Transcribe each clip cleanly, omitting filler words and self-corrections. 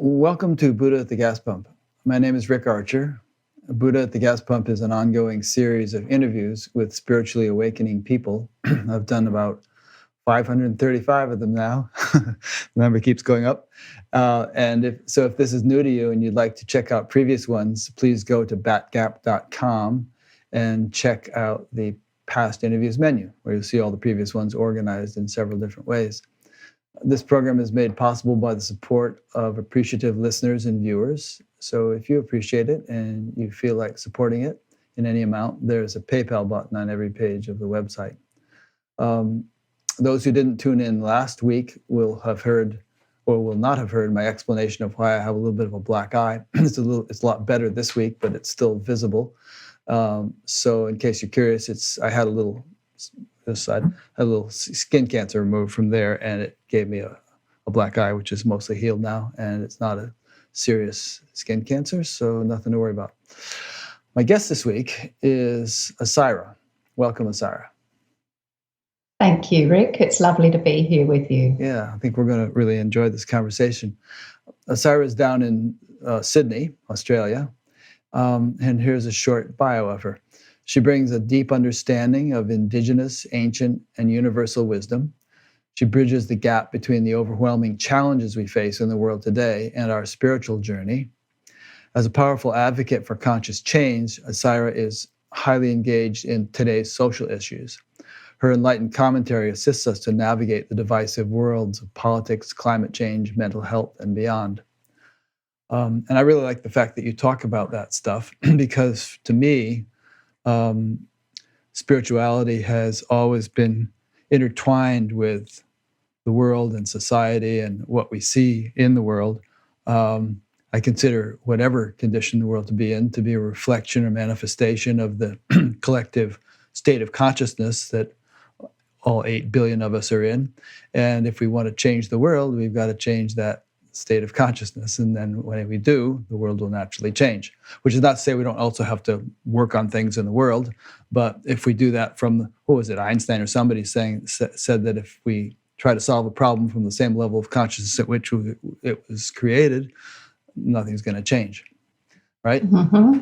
Welcome to Buddha at the Gas Pump. My name is Rick Archer. Buddha at the Gas Pump is an ongoing series of interviews with spiritually awakening people. I've done about 535 of them now. The number keeps going up. If this is new to you and you'd like to check out previous ones, please go to batgap.com and check out the past interviews menu, where you'll see all the previous ones organized in several different ways. This program is made possible by the support of appreciative listeners and viewers. So if you appreciate it and you feel like supporting it in any amount, there's a PayPal button on every page of the website. Those who didn't tune in last week will have heard or will not have heard my explanation of why I have a little bit of a black eye. It's a lot better this week, but it's still visible. So in case you're curious, I had a little skin cancer removed from there, and it gave me a black eye, which is mostly healed now, and it's not a serious skin cancer, so nothing to worry about. My guest this week is Asaira. Welcome, Asaira. Thank you, Rick. It's lovely to be here with you. Yeah, I think we're going to really enjoy this conversation. Asaira is down in Sydney, Australia, and here's a short bio of her. She brings a deep understanding of indigenous, ancient, and universal wisdom. She bridges the gap between the overwhelming challenges we face in the world today and our spiritual journey. As a powerful advocate for conscious change, Asaira is highly engaged in today's social issues. Her enlightened commentary assists us to navigate the divisive worlds of politics, climate change, mental health, and beyond. And I really like the fact that you talk about that stuff, because to me, spirituality has always been intertwined with the world and society and what we see in the world. I consider whatever condition the world to be in to be a reflection or manifestation of the collective state of consciousness that all 8 billion of us are in. And if we want to change the world, we've got to change that state of consciousness. And then when we do, the world will naturally change, which is not to say we don't also have to work on things in the world. But if we do that from, Einstein or somebody said that if we try to solve a problem from the same level of consciousness at which it was created, nothing's going to change, right? Mm-hmm.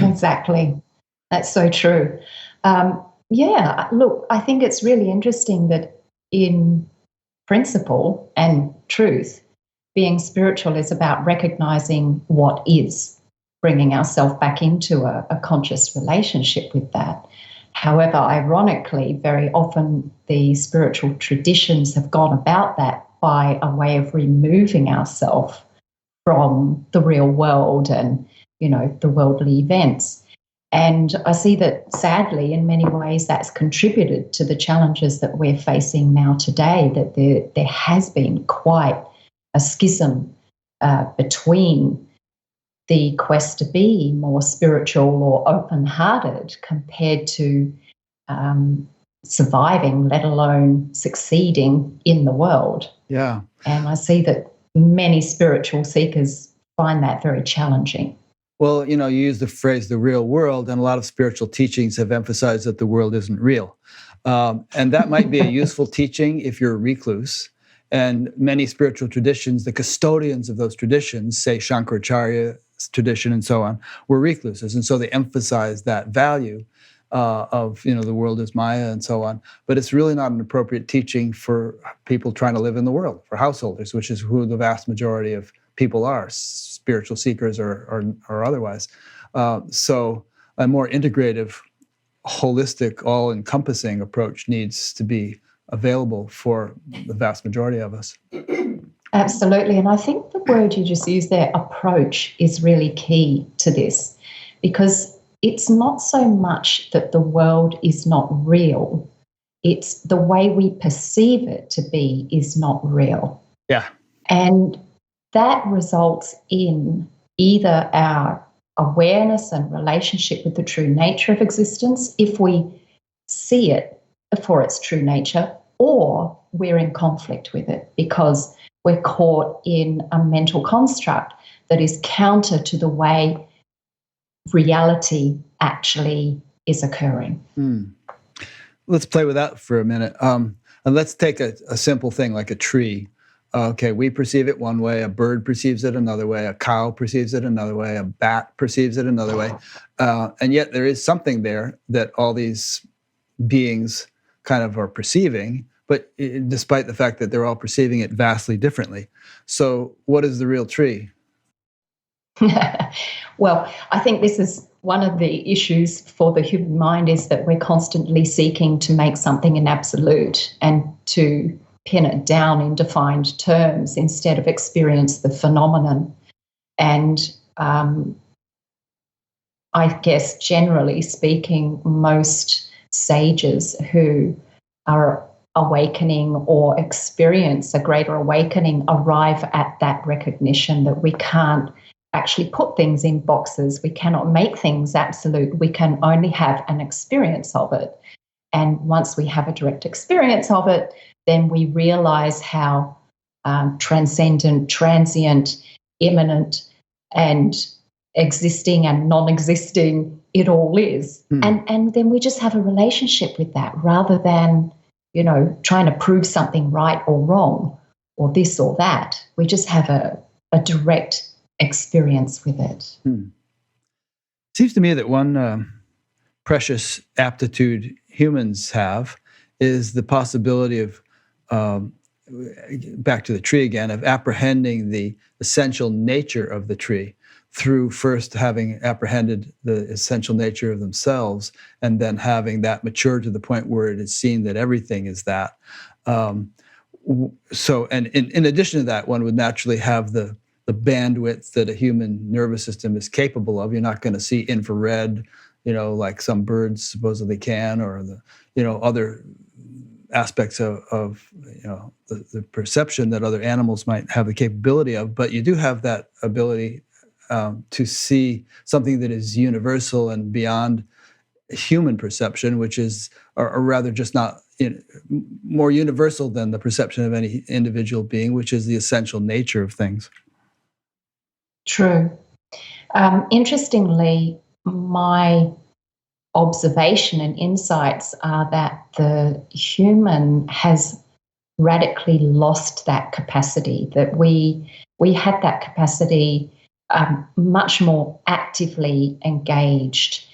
Exactly. That's so true. Look, I think it's really interesting that in principle and truth, being spiritual is about recognizing what is, bringing ourselves back into a conscious relationship with that. However, ironically, very often the spiritual traditions have gone about that by a way of removing ourselves from the real world and, the worldly events. And I see that, sadly, in many ways, that's contributed to the challenges that we're facing now today, that there has been quite a schism between the quest to be more spiritual or open-hearted compared to surviving, let alone succeeding in the world. Yeah. And I see that many spiritual seekers find that very challenging. Well, you use the phrase the real world, and a lot of spiritual teachings have emphasized that the world isn't real. And that might be a useful teaching if you're a recluse. And many spiritual traditions, the custodians of those traditions, say Shankaracharya's tradition and so on, were recluses. And so they emphasize that value of, the world is Maya and so on. But it's really not an appropriate teaching for people trying to live in the world, for householders, which is who the vast majority of people are, spiritual seekers or otherwise. So a more integrative, holistic, all-encompassing approach needs to be available for the vast majority of us. Absolutely. And I think the word you just used there, approach, is really key to this, because it's not so much that the world is not real. It's the way we perceive it to be is not real. Yeah. And that results in either our awareness and relationship with the true nature of existence, if we see it for its true nature, or we're in conflict with it because we're caught in a mental construct that is counter to the way reality actually is occurring. Let's play with that for a minute. And let's take a simple thing like a tree. Okay, we perceive it one way, a bird perceives it another way, a cow perceives it another way, a bat perceives it another way. And yet there is something there that all these beings kind of are perceiving, but despite the fact that they're all perceiving it vastly differently. So, what is the real tree? Well, I think this is one of the issues for the human mind, is that we're constantly seeking to make something an absolute and to pin it down in defined terms instead of experience the phenomenon. And I guess, generally speaking, most sages who are awakening or experience a greater awakening arrive at that recognition that we can't actually put things in boxes. We cannot make things absolute. We can only have an experience of it. And once we have a direct experience of it, then we realize how transcendent, transient, immanent, and existing and non-existing it all is. And then we just have a relationship with that, rather than, trying to prove something right or wrong or this or that. We just have a direct experience with it. Seems to me that one precious aptitude humans have is the possibility of, back to the tree again, of apprehending the essential nature of the tree through first having apprehended the essential nature of themselves, and then having that mature to the point where it is seen that everything is that. So, and in addition to that, one would naturally have the bandwidth that a human nervous system is capable of. You're not going to see infrared, like some birds supposedly can, or the, other aspects of the perception that other animals might have the capability of. But you do have that ability to see something that is universal and beyond human perception, which is, or rather just not, more universal than the perception of any individual being, which is the essential nature of things. True. Interestingly, my observation and insights are that the human has radically lost that capacity, that we had that capacity much more actively engaged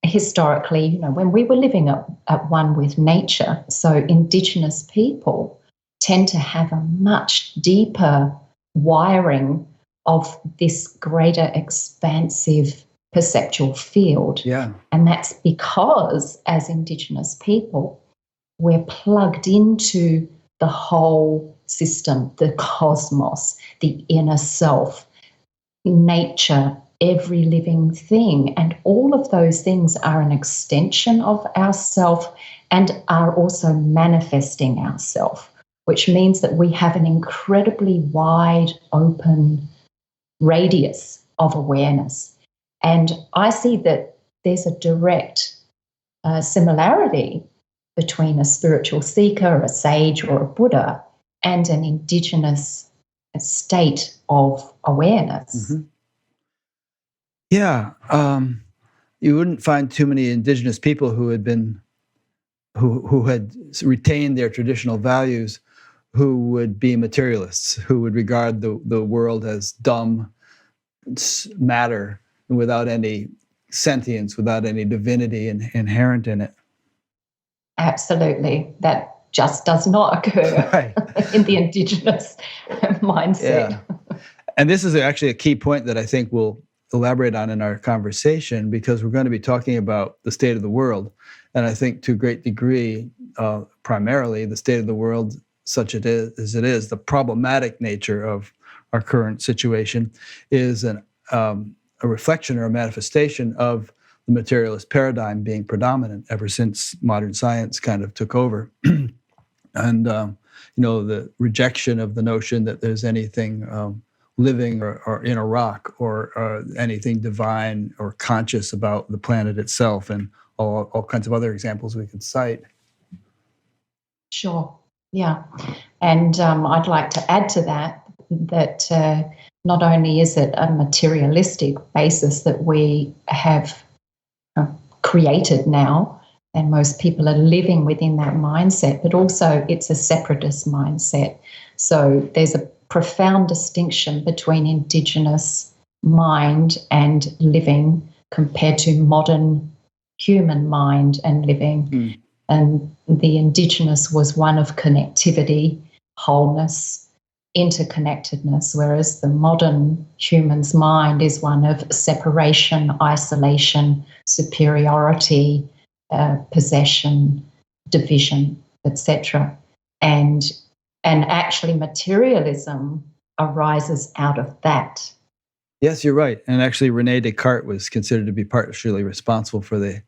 historically, when we were living at one with nature. So Indigenous people tend to have a much deeper wiring of this greater expansive perceptual field. Yeah. And that's because, as Indigenous people, we're plugged into the whole system, the cosmos, the inner self, nature, every living thing. And all of those things are an extension of ourself and are also manifesting ourself, which means that we have an incredibly wide open radius of awareness. And I see that there's a direct similarity between a spiritual seeker, a sage, or a Buddha, and an Indigenous state of awareness. Mm-hmm. Yeah. You wouldn't find too many Indigenous people who had retained their traditional values, who would be materialists, who would regard the world as dumb matter without any sentience, without any divinity inherent in it. Absolutely. Just does not occur right. in the Indigenous mindset. Yeah. And this is actually a key point that I think we'll elaborate on in our conversation, because we're going to be talking about the state of the world. And I think to a great degree, primarily the state of the world such as it is, the problematic nature of our current situation is a reflection or a manifestation of the materialist paradigm being predominant ever since modern science kind of took over. And, the rejection of the notion that there's anything living or in a rock or anything divine or conscious about the planet itself, and all kinds of other examples we could cite. Sure. Yeah. And I'd like to add to that not only is it a materialistic basis that we have created now, and most people are living within that mindset, but also it's a separatist mindset So there's a profound distinction between indigenous mind and living compared to modern human mind and living. Mm. And the indigenous was one of connectivity, wholeness, interconnectedness, whereas the modern human's mind is one of separation, isolation, superiority, possession, division, etc. And actually materialism arises out of that. Yes, you're right. And actually, Rene Descartes was considered to be partially responsible for the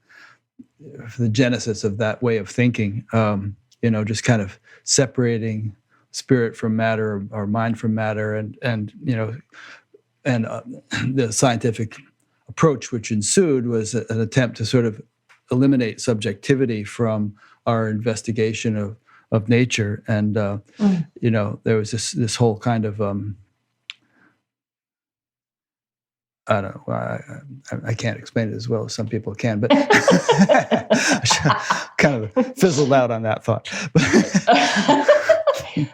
genesis of that way of thinking. Just kind of separating spirit from matter, or mind from matter, and the scientific approach which ensued was an attempt to sort of eliminate subjectivity from our investigation of nature. And there was this whole kind of I don't know. I can't explain it as well as some people can, but kind of fizzled out on that thought.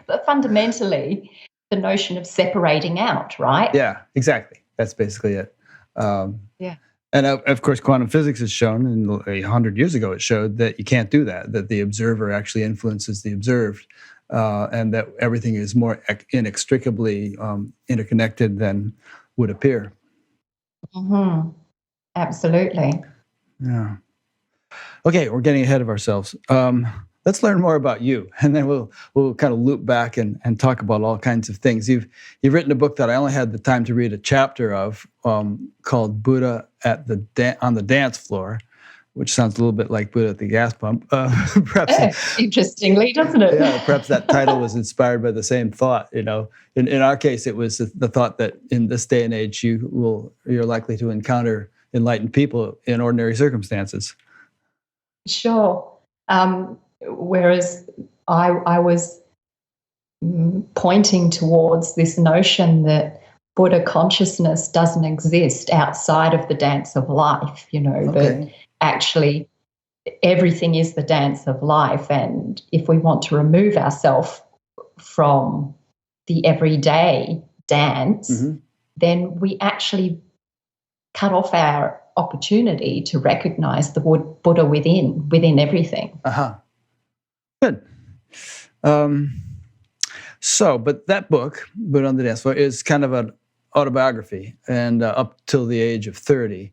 But fundamentally, the notion of separating out, right? Yeah, exactly. That's basically it. Yeah. And of course, quantum physics has shown, and 100 years ago it showed, that you can't do that the observer actually influences the observed, and that everything is more inextricably interconnected than would appear. Mm-hmm. Absolutely. Yeah. Okay, we're getting ahead of ourselves. Let's learn more about you, and then we'll kind of loop back and talk about all kinds of things. You've written a book that I only had the time to read a chapter of, called Buddha on the Dance Floor, which sounds a little bit like Buddha at the gas pump. Perhaps, interestingly, doesn't it? Yeah, perhaps that title was inspired by the same thought. In our case, it was the thought that in this day and age, you're likely to encounter enlightened people in ordinary circumstances. Sure. Whereas I was pointing towards this notion that Buddha consciousness doesn't exist outside of the dance of life, Okay. that actually everything is the dance of life. And if we want to remove ourselves from the everyday dance, Mm-hmm. then we actually cut off our opportunity to recognize the Buddha within everything. Uh-huh. Good. But that book, Buddha on the Dance Floor, is kind of an autobiography, and up till the age of 30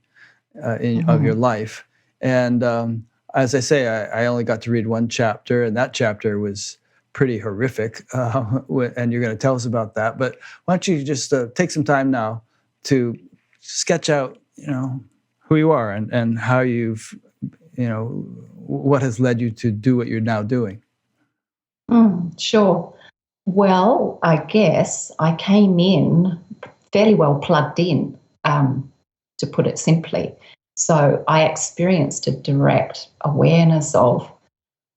of your life. And as I say, I only got to read one chapter, and that chapter was pretty horrific. And you're going to tell us about that. But why don't you just take some time now to sketch out, who you are and how you've, what has led you to do what you're now doing. Sure. Well, I guess I came in fairly well plugged in, to put it simply. So I experienced a direct awareness of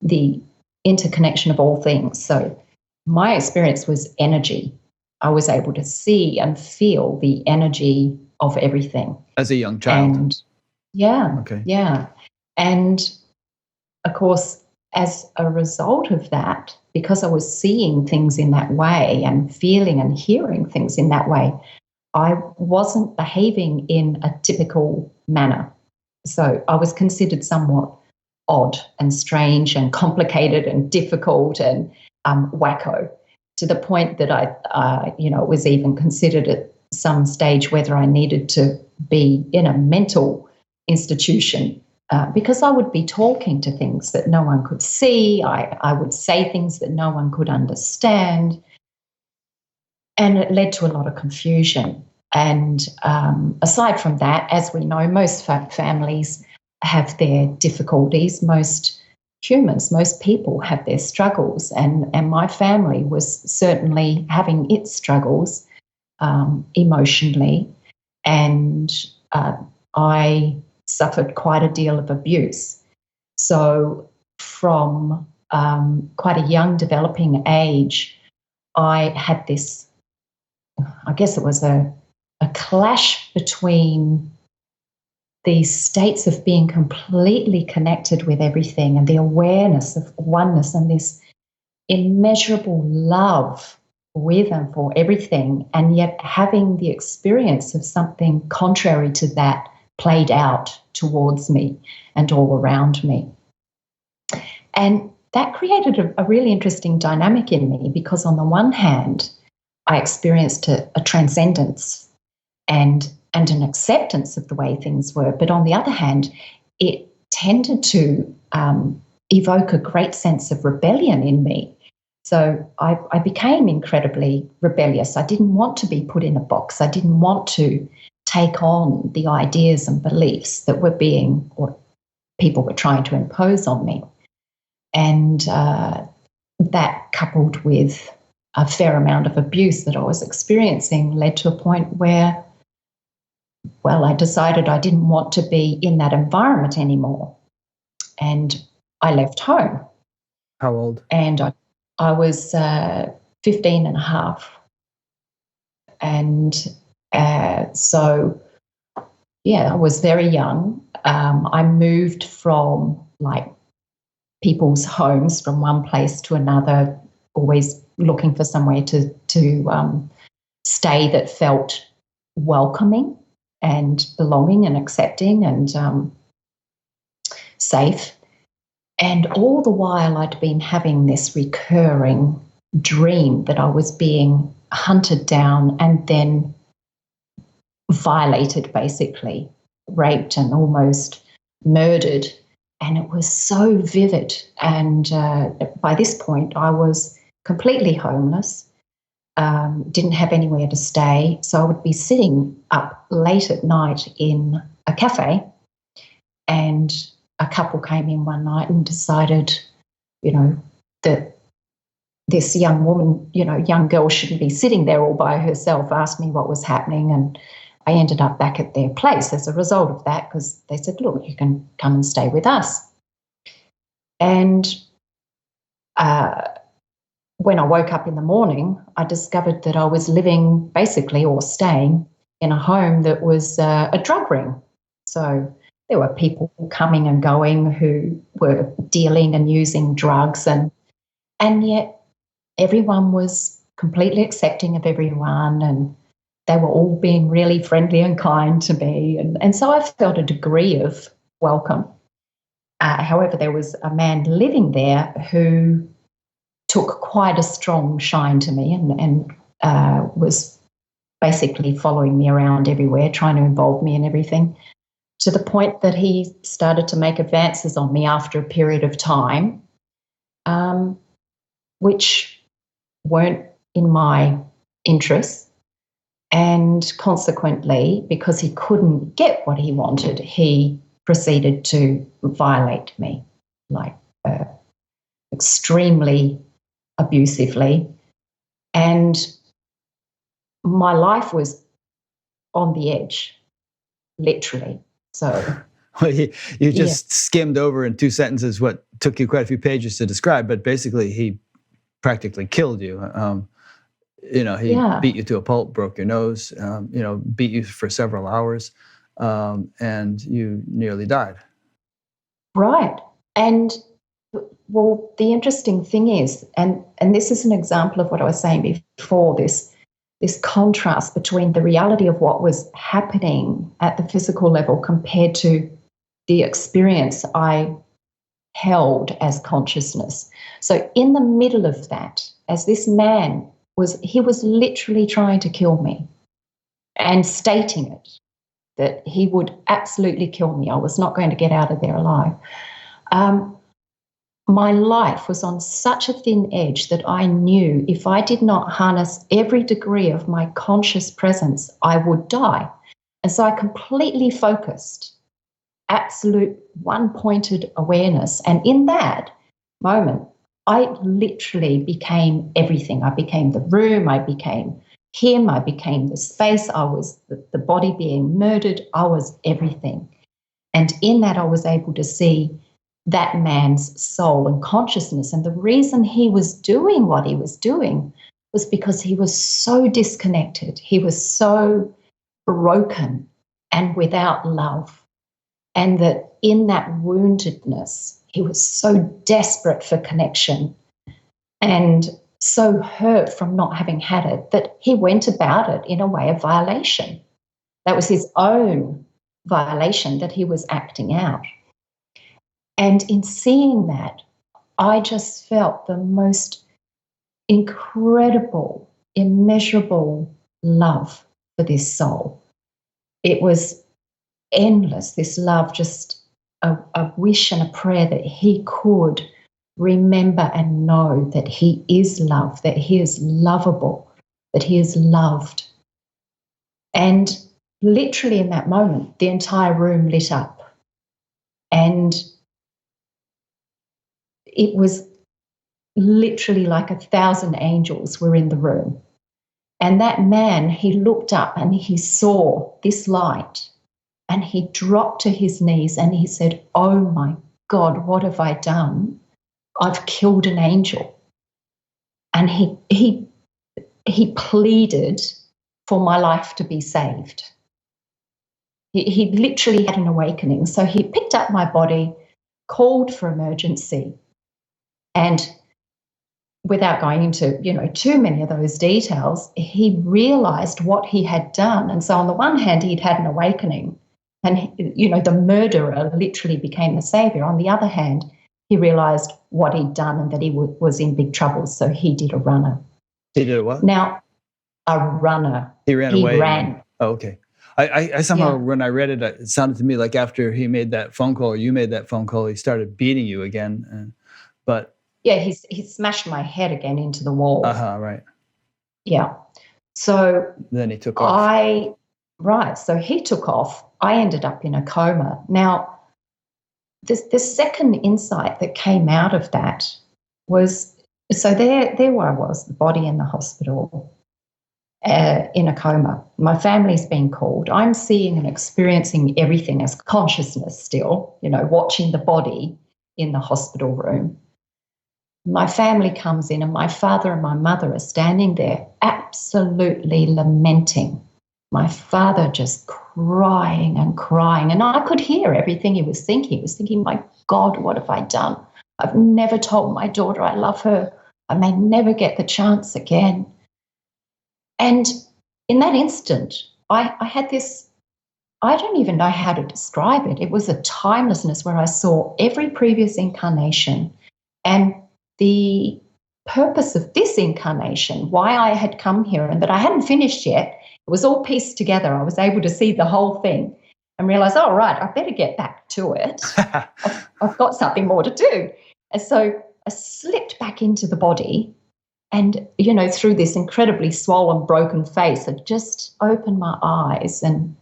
the interconnection of all things. So my experience was energy. I was able to see and feel the energy of everything. As a young child? And yeah. Okay. Yeah. And of course, as a result of that, because I was seeing things in that way and feeling and hearing things in that way, I wasn't behaving in a typical manner. So I was considered somewhat odd and strange and complicated and difficult and wacko, to the point that I was even considered at some stage whether I needed to be in a mental institution, because I would be talking to things that no one could see. I would say things that no one could understand. And it led to a lot of confusion. And aside from that, as we know, most families have their difficulties. Most humans, most people have their struggles. And my family was certainly having its struggles emotionally. And I suffered quite a deal of abuse. So from quite a young developing age, I had this, I guess it was a clash between these states of being completely connected with everything and the awareness of oneness and this immeasurable love with and for everything, and yet having the experience of something contrary to that played out towards me and all around me. And that created a really interesting dynamic in me, because on the one hand, I experienced a transcendence and an acceptance of the way things were. But on the other hand, it tended to evoke a great sense of rebellion in me. So I became incredibly rebellious. I didn't want to be put in a box. I didn't want to take on the ideas and beliefs that were being, or people were trying to impose on me. And that, coupled with a fair amount of abuse that I was experiencing, led to a point where, well, I decided I didn't want to be in that environment anymore. And I left home. How old? And I was 15 and a half. And so, yeah, I was very young. I moved from like people's homes from one place to another, always looking for somewhere to stay that felt welcoming and belonging and accepting and safe. And all the while I'd been having this recurring dream that I was being hunted down and then violated, basically, raped and almost murdered. And it was so vivid. And by this point, I was completely homeless, didn't have anywhere to stay. So I would be sitting up late at night in a cafe, and a couple came in one night and decided, that this young woman, young girl shouldn't be sitting there all by herself, asked me what was happening. And I ended up back at their place as a result of that, because they said, look, you can come and stay with us. And when I woke up in the morning, I discovered that I was living basically, or staying in a home that was a drug ring. So there were people coming and going who were dealing and using drugs, and yet everyone was completely accepting of everyone, and they were all being really friendly and kind to me. And so I felt a degree of welcome. However, there was a man living there who took quite a strong shine to me and was basically following me around everywhere, trying to involve me in everything, to the point that he started to make advances on me after a period of time, which weren't in my interests. And consequently, because he couldn't get what he wanted, he proceeded to violate me, like extremely abusively. And my life was on the edge, literally. So well, you just skimmed over in 2 sentences what took you quite a few pages to describe, but basically he practically killed you. He beat you to a pulp, broke your nose, beat you for several hours, and you nearly died. Right. And well, the interesting thing is, and this is an example of what I was saying before, this contrast between the reality of what was happening at the physical level compared to the experience I held as consciousness. So in the middle of that, as this man was literally trying to kill me and stating it, that he would absolutely kill me. I was not going to get out of there alive. My life was on such a thin edge that I knew if I did not harness every degree of my conscious presence, I would die. And so I completely focused, absolute one-pointed awareness. And in that moment, I literally became everything. I became the room, I became him, I became the space, I was the body being murdered, I was everything. And in that, I was able to see that man's soul and consciousness. And the reason he was doing what he was doing was because he was so disconnected. He was so broken and without love. And that in that woundedness, he was so desperate for connection. And so hurt from not having had it that he went about it in a way of violation. That was his own violation that he was acting out. And in seeing that, I just felt the most incredible, immeasurable love for this soul. It was endless, this love, just a wish and a prayer that he could remember and know that he is loved, that he is lovable, that he is loved. And literally in that moment, the entire room lit up. And it was literally like 1,000 angels were in the room. And that man, he looked up and he saw this light and he dropped to his knees and he said, "Oh my God, what have I done? I've killed an angel." And he pleaded for my life to be saved. He literally had an awakening. So he picked up my body, called for emergency, and without going into, too many of those details, he realized what he had done. And so on the one hand, he'd had an awakening and, the murderer literally became the savior. On the other hand, he realized what he'd done and that he was in big trouble. So he did a runner. He did what? Now, a runner. He ran away. He ran. Oh, okay. I somehow, when I read it, it sounded to me like after he made that phone call, or you made that phone call, he started beating you again. But yeah, he smashed my head again into the wall. Right. Yeah. So then he took off. Right. So he took off. I ended up in a coma. Now, the second insight that came out of that was, so there I was, the body in the hospital, in a coma. My family's been called. I'm seeing and experiencing everything as consciousness still, watching the body in the hospital room. My family comes in and my father and my mother are standing there absolutely lamenting. My father just crying and crying. And I could hear everything he was thinking. He was thinking, my God, what have I done? I've never told my daughter I love her. I may never get the chance again. And in that instant, I had this, I don't even know how to describe it. It was a timelessness where I saw every previous incarnation and the purpose of this incarnation, why I had come here and that I hadn't finished yet. It was all pieced together. I was able to see the whole thing and realize, oh, right, I better get back to it. I've got something more to do. And so I slipped back into the body and, through this incredibly swollen, broken face, I just opened my eyes and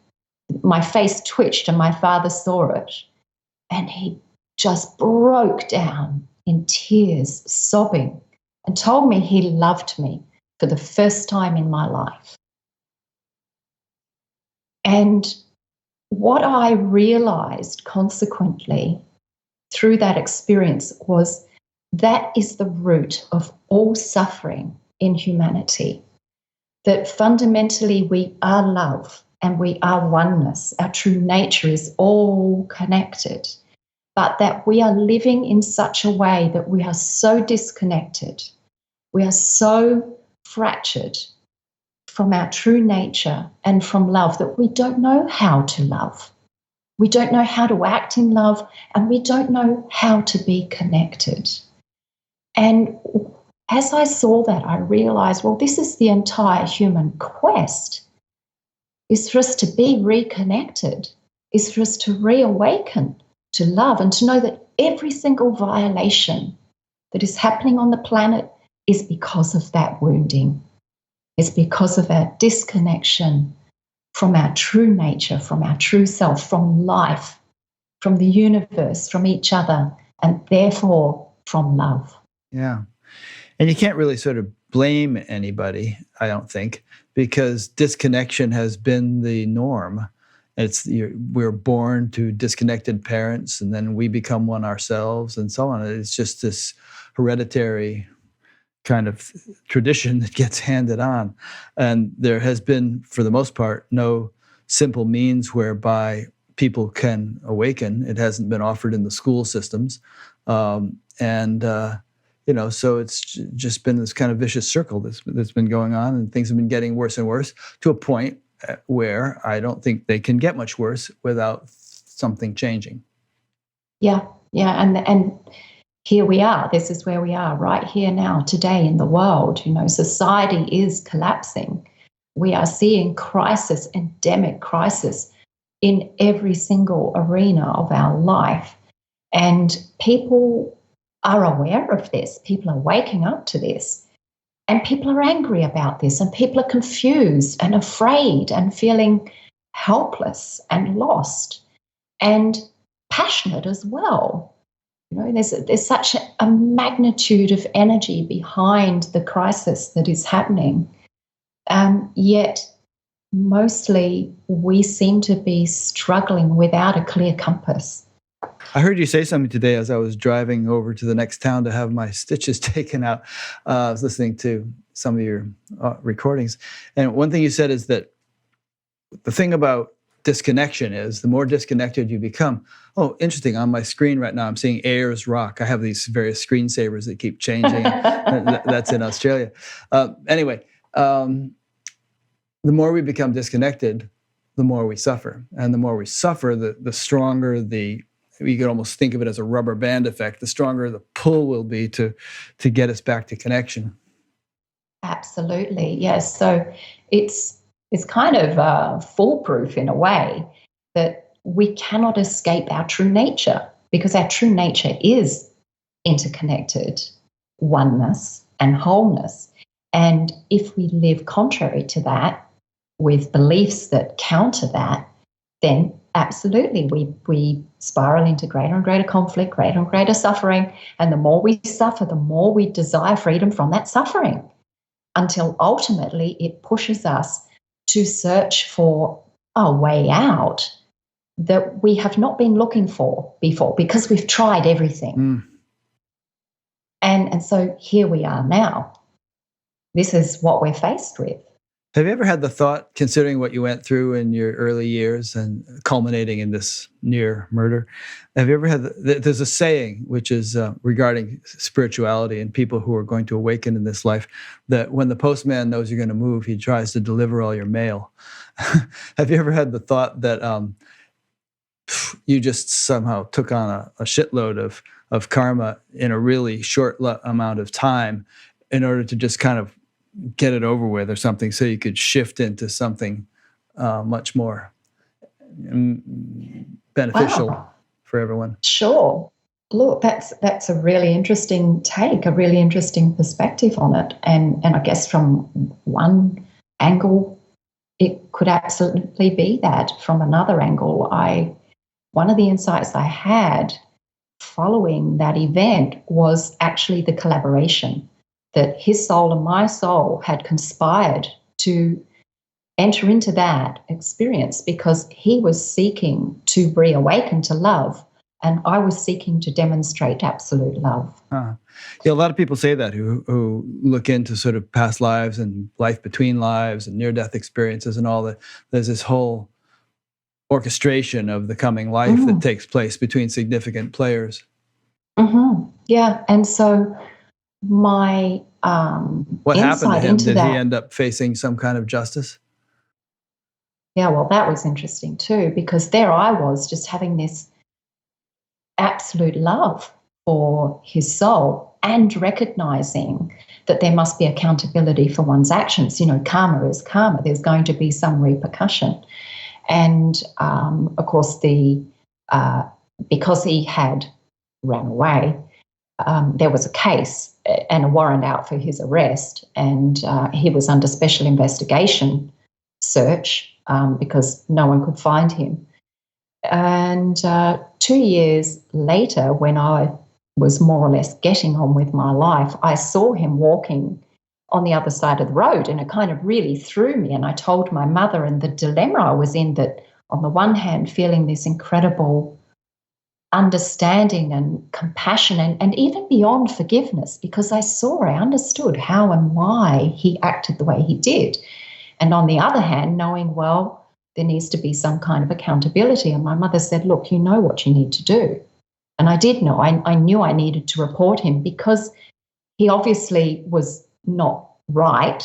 my face twitched and my father saw it. And he just broke down in tears, sobbing, and told me he loved me for the first time in my life. And what I realized consequently through that experience was that is the root of all suffering in humanity, that fundamentally we are love and we are oneness. Our true nature is all connected. But that we are living in such a way that we are so disconnected, we are so fractured from our true nature and from love that we don't know how to love. We don't know how to act in love, and we don't know how to be connected. And as I saw that, I realized, well, this is the entire human quest, is for us to be reconnected, is for us to reawaken to love and to know that every single violation that is happening on the planet is because of that wounding. It's because of our disconnection from our true nature, from our true self, from life, from the universe, from each other, and therefore from love. Yeah. And you can't really sort of blame anybody, I don't think, because disconnection has been the norm. We're born to disconnected parents, and then we become one ourselves, and so on. It's just this hereditary kind of tradition that gets handed on. And there has been, for the most part, no simple means whereby people can awaken. It hasn't been offered in the school systems. So it's just been this kind of vicious circle that's been going on, and things have been getting worse and worse to a point where I don't think they can get much worse without something changing. Yeah, yeah, and here we are. This is where we are right here now, today in the world. Society is collapsing. We are seeing crisis, endemic crisis in every single arena of our life. And people are aware of this. People are waking up to this. And people are angry about this. And people are confused and afraid and feeling helpless and lost and passionate as well. There's such a magnitude of energy behind the crisis that is happening. Yet, mostly, we seem to be struggling without a clear compass. I heard you say something today as I was driving over to the next town to have my stitches taken out. I was listening to some of your recordings. And one thing you said is that the thing about disconnection is the more disconnected you become. Oh, interesting. On my screen right now, I'm seeing Ayers Rock. I have these various screensavers that keep changing. That's in Australia. Anyway, the more we become disconnected, the more we suffer. And the more we suffer, the stronger you could almost think of it as a rubber band effect, the stronger the pull will be to get us back to connection. Absolutely, yes. So it's kind of foolproof in a way that we cannot escape our true nature, because our true nature is interconnected oneness and wholeness. And if we live contrary to that, with beliefs that counter that, then absolutely we spiral into greater and greater conflict, greater and greater suffering. And the more we suffer, the more we desire freedom from that suffering, until ultimately it pushes us to search for a way out that we have not been looking for before, because we've tried everything. And so here we are now. This is what we're faced with. Have you ever had the thought, considering what you went through in your early years and culminating in this near murder, have you ever had, there's a saying which is regarding spirituality and people who are going to awaken in this life, that when the postman knows you're going to move, he tries to deliver all your mail. Have you ever had the thought that you just somehow took on a shitload of karma in a really short amount of time in order to just kind of get it over with or something, so you could shift into something much more beneficial for everyone? Sure. Look, that's a really interesting take, a really interesting perspective on it. And I guess from one angle, it could absolutely be that. From another angle, one of the insights I had following that event was actually the collaboration, that his soul and my soul had conspired to enter into that experience, because he was seeking to reawaken to love, and I was seeking to demonstrate absolute love. Yeah, a lot of people say that who look into sort of past lives and life between lives and near-death experiences and all that. There's this whole orchestration of the coming life that takes place between significant players. Mm-hmm. Yeah, and so my what happened to him? Did he end up facing some kind of justice? Yeah, well, that was interesting too, because there I was, just having this absolute love for his soul and recognizing that there must be accountability for one's actions. Karma is karma. There's going to be some repercussion. And of course, because he had run away, there was a case and a warrant out for his arrest, and he was under special investigation search because no one could find him. And 2 years later, when I was more or less getting on with my life, I saw him walking on the other side of the road, and it kind of really threw me. And I told my mother, and the dilemma I was in, that on the one hand, feeling this incredible understanding and compassion and even beyond forgiveness, because I understood how and why he acted the way he did. And on the other hand, knowing, well, there needs to be some kind of accountability. And my mother said, look, you know what you need to do. And I did know. I knew I needed to report him, because he obviously was not right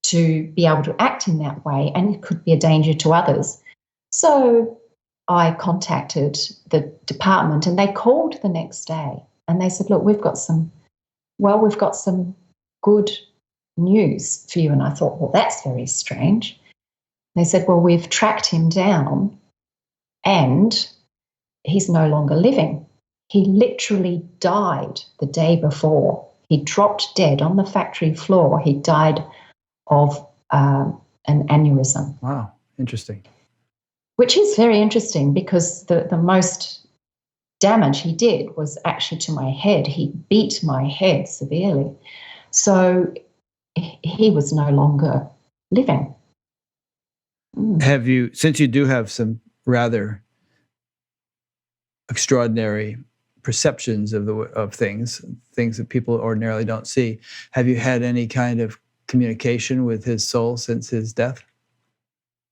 to be able to act in that way, and it could be a danger to others. So I contacted the department, and they called the next day and they said, look, we've got some good news for you. And I thought, well, that's very strange. They said, well, we've tracked him down and he's no longer living. He literally died the day before. He dropped dead on the factory floor. He died of an aneurysm. Wow, interesting. Which is very interesting because the most damage he did was actually to my head. He beat my head severely. So he was no longer living. Have you, since you do have some rather extraordinary perceptions of things that people ordinarily don't see, have you had any kind of communication with his soul since his death?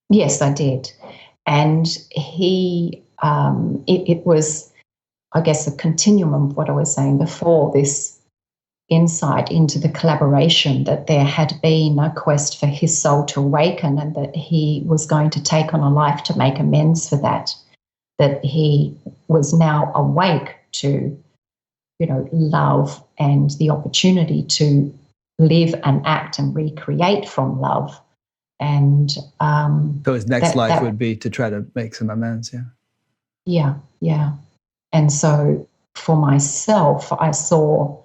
Yes, I did. And he, it was, I guess, a continuum of what I was saying before, this insight into the collaboration, that there had been a quest for his soul to awaken and that he was going to take on a life to make amends for that, that he was now awake to, love and the opportunity to live and act and recreate from love. And so his next life would be to try to make some amends. Yeah. And so for myself, I saw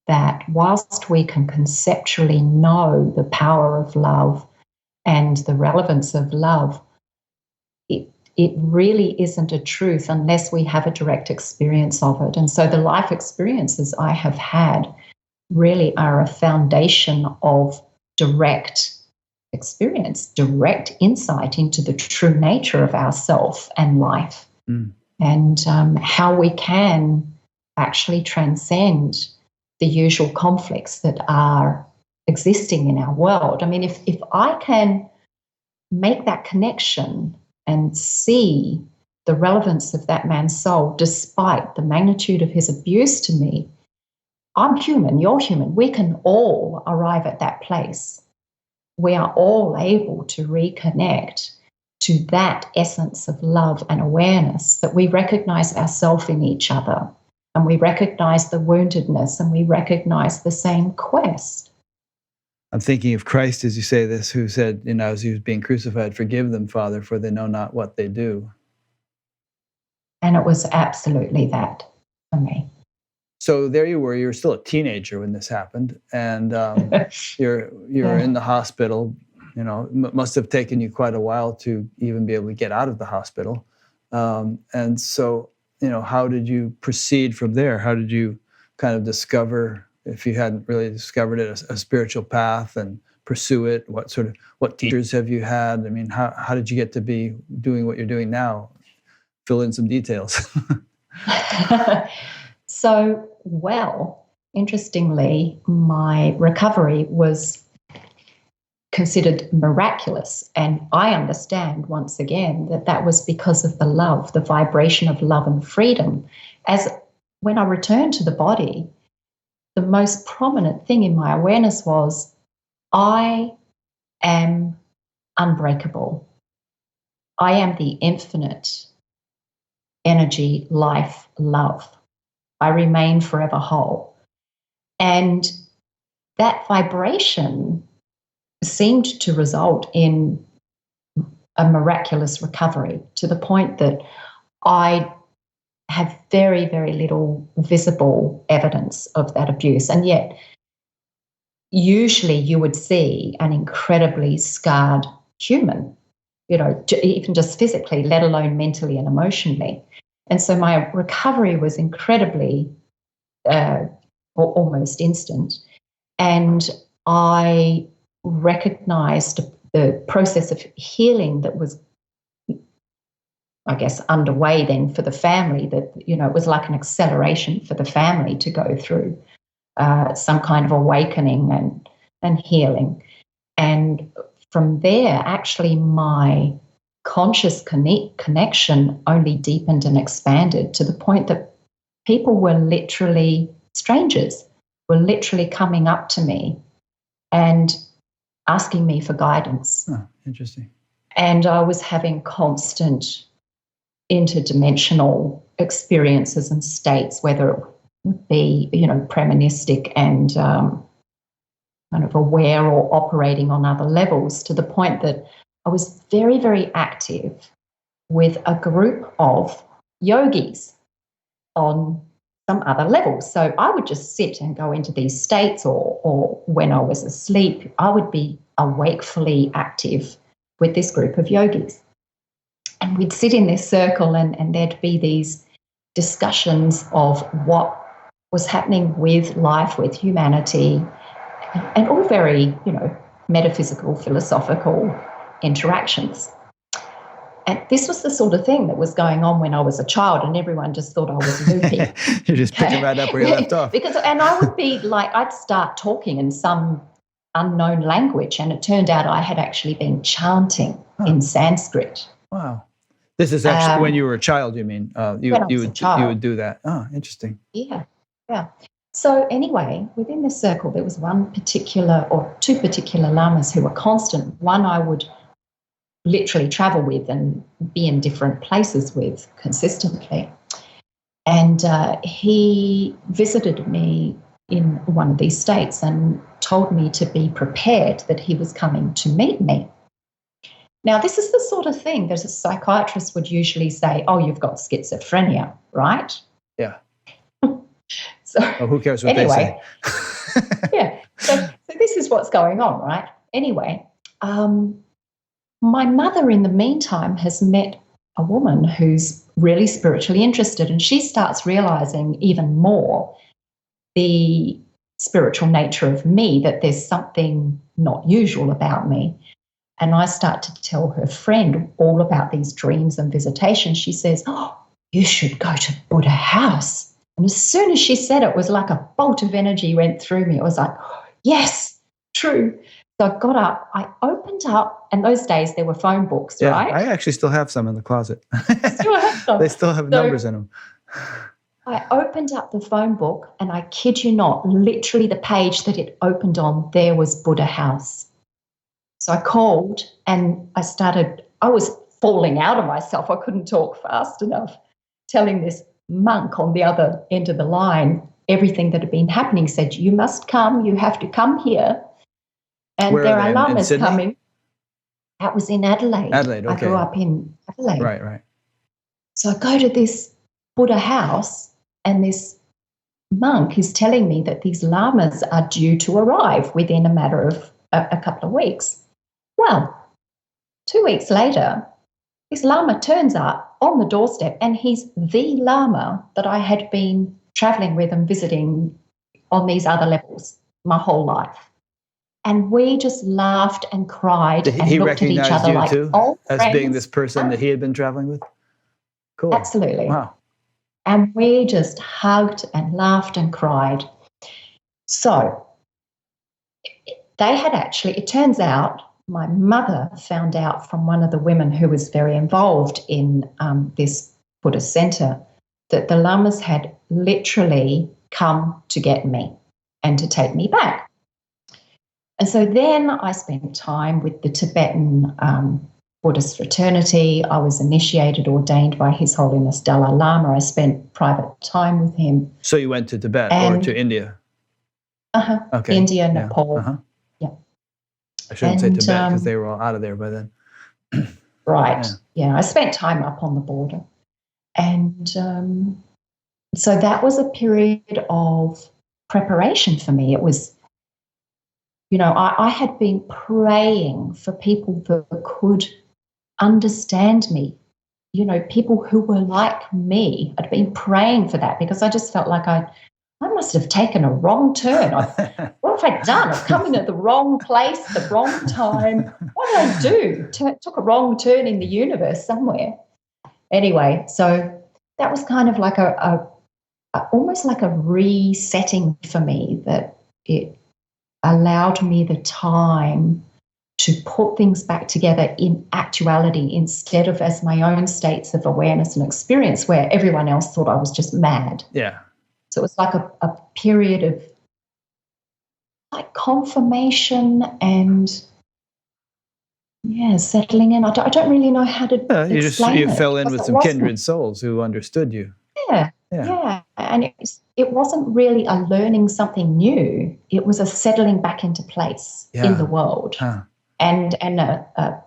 that whilst we can conceptually know the power of love and the relevance of love, it really isn't a truth unless we have a direct experience of it. And so the life experiences I have had really are a foundation of direct experience, direct insight into the true nature of ourself and life, and how we can actually transcend the usual conflicts that are existing in our world. I mean, if I can make that connection and see the relevance of that man's soul despite the magnitude of his abuse to me, I'm human, you're human. We can all arrive at that place. We are all able to reconnect to that essence of love and awareness, that we recognize ourselves in each other, and we recognize the woundedness, and we recognize the same quest. I'm thinking of Christ as you say this, who said, as he was being crucified, "Forgive them, Father, for they know not what they do." And it was absolutely that for me. So there you were still a teenager when this happened, and you're in the hospital. It must have taken you quite a while to even be able to get out of the hospital. And so, how did you proceed from there? How did you kind of discover, if you hadn't really discovered it, a spiritual path and pursue it? What teachers have you had? I mean, how did you get to be doing what you're doing now? Fill in some details. So, interestingly, my recovery was considered miraculous. And I understand, once again, that was because of the love, the vibration of love and freedom. As when I returned to the body, the most prominent thing in my awareness was, I am unbreakable. I am the infinite energy, life, love. I remain forever whole. And that vibration seemed to result in a miraculous recovery, to the point that I have very, very little visible evidence of that abuse. And yet, usually you would see an incredibly scarred human, even just physically, let alone mentally and emotionally. And so my recovery was incredibly, almost instant. And I recognized the process of healing that was, I guess, underway then for the family, that, it was like an acceleration for the family to go through some kind of awakening and healing. And from there, actually, my conscious connection only deepened and expanded to the point that people were literally strangers. were literally coming up to me and asking me for guidance. Oh, interesting. And I was having constant interdimensional experiences and states, whether it would be, premonition and kind of aware or operating on other levels, to the point that I was very, very active with a group of yogis on some other levels. So I would just sit and go into these states, or when I was asleep, I would be awakefully active with this group of yogis. And we'd sit in this circle, and there'd be these discussions of what was happening with life, with humanity, and all very, metaphysical, philosophical interactions. And this was the sort of thing that was going on when I was a child, and everyone just thought I was loopy. You're just picking right up where you left off. And I would be like, I'd start talking in some unknown language, and it turned out I had actually been chanting in Sanskrit. Wow. This is actually when you were a child, you mean? You would do that. Oh, interesting. Yeah. So anyway, within this circle, there was one particular or two particular lamas who were constant. One I would literally travel with and be in different places with consistently. And he visited me in one of these states and told me to be prepared that he was coming to meet me. Now, this is the sort of thing that a psychiatrist would usually say, oh, you've got schizophrenia, right? Yeah. So who cares what they say? Yeah. So this is what's going on, right? Anyway, my mother, in the meantime, has met a woman who's really spiritually interested, and she starts realizing even more the spiritual nature of me, that there's something not usual about me. And I start to tell her friend all about these dreams and visitations. She says, oh, you should go to Buddha House. And as soon as she said it, it was like a bolt of energy went through me. It was like, oh, yes, true. So I got up, I opened up, and those days there were phone books, right? I actually still have some in the closet. Still have some. They still have numbers in them. I opened up the phone book, and I kid you not, literally the page that it opened on, there was Buddha House. So I called, and I was falling out of myself. I couldn't talk fast enough, telling this monk on the other end of the line everything that had been happening. Said, you must come, you have to come here. And Where there are are they, lamas in Sydney? coming. That was in Adelaide. Adelaide, okay. I grew up in Adelaide. Right. So I go to this Buddha House, and this monk is telling me that these lamas are due to arrive within a matter of a couple of weeks. Well, 2 weeks later, this lama turns up on the doorstep, and he's the lama that I had been traveling with and visiting on these other levels my whole life. And we just laughed and cried and He looked at each recognized other you like too, old as friends. being this person that he had been traveling with? Cool. Absolutely. Wow. And we just hugged and laughed and cried. So they had actually, it turns out, my mother found out from one of the women who was very involved in this Buddhist center that the lamas had literally come to get me and to take me back. And so then I spent time with the Tibetan Buddhist fraternity. I was initiated, ordained by His Holiness Dalai Lama. I spent private time with him. So you went to Tibet or to India? Okay. India, Nepal. Yeah. I shouldn't say Tibet because they were all out of there by then. Right. Yeah. I spent time up on the border. And so that was a period of preparation for me. It was, I had been praying for people that could understand me, people who were like me. I'd been praying for that because I just felt like I must have taken a wrong turn. What have I done? I've come in at the wrong place, the wrong time. What did I do? Took a wrong turn in the universe somewhere. Anyway, so that was kind of like almost like a resetting for me, that it allowed me the time to put things back together in actuality instead of as my own states of awareness and experience where everyone else thought I was just mad. Yeah. So it was like a period of like confirmation and settling in. I don't really know how to explain you it. fell in because with it some wasn't. kindred souls who understood you. Yeah, Yeah. yeah. And it wasn't really a learning something new. It was a settling back into place in the world, and a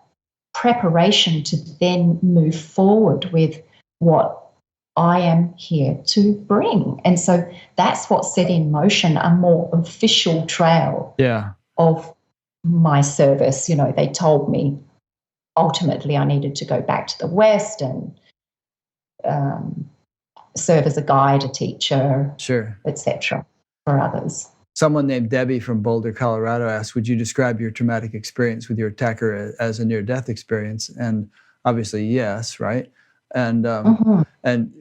preparation to then move forward with what I am here to bring. And so that's what set in motion a more official trail of my service. They told me ultimately I needed to go back to the West and serve as a guide, a teacher, etc. for others. Someone named Debbie from Boulder, Colorado asked, would you describe your traumatic experience with your attacker as a near-death experience? And obviously, yes, right? And and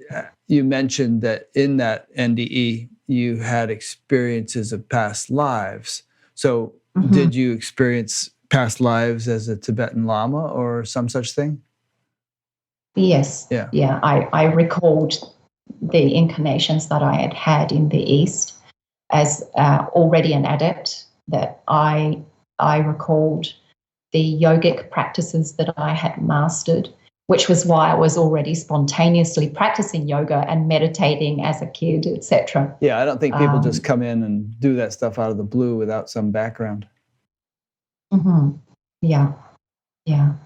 you mentioned that in that NDE, you had experiences of past lives. So did you experience past lives as a Tibetan Lama or some such thing? Yes. Yeah. I recalled the incarnations that I had in the East as already an adept, that I recalled the yogic practices that I had mastered, which was why I was already spontaneously practicing yoga and meditating as a kid, etc. Yeah, I don't think people just come in and do that stuff out of the blue without some background. Yeah. And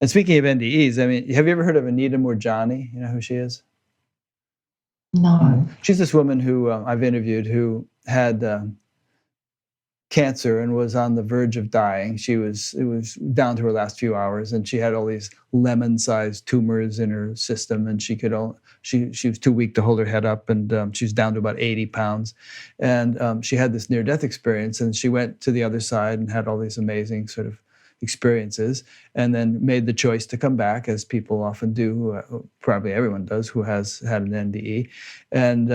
speaking of NDEs, I mean, have you ever heard of Anita Moorjani? You know who she is? No. She's this woman who I've interviewed who had cancer and was on the verge of dying. It was down to her last few hours, and she had all these lemon-sized tumors in her system, and she was too weak to hold her head up, and she was down to about 80 pounds. And she had this near-death experience, and she went to the other side and had all these amazing sort of experiences, and then made the choice to come back, as people often do, probably everyone does who has had an NDE. And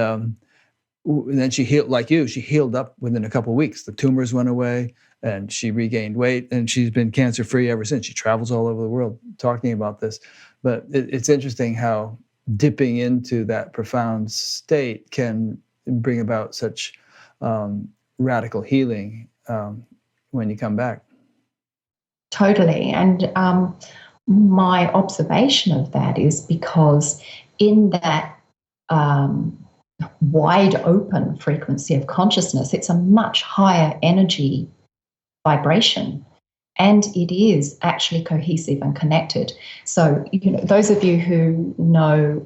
then she healed, like you, she healed up within a couple of weeks. The tumors went away and she regained weight, and she's been cancer-free ever since. She travels all over the world talking about this. But it's interesting how dipping into that profound state can bring about such radical healing when you come back. Totally. And my observation of that is because in that wide open frequency of consciousness, it's a much higher energy vibration, and it is actually cohesive and connected. So, those of you who know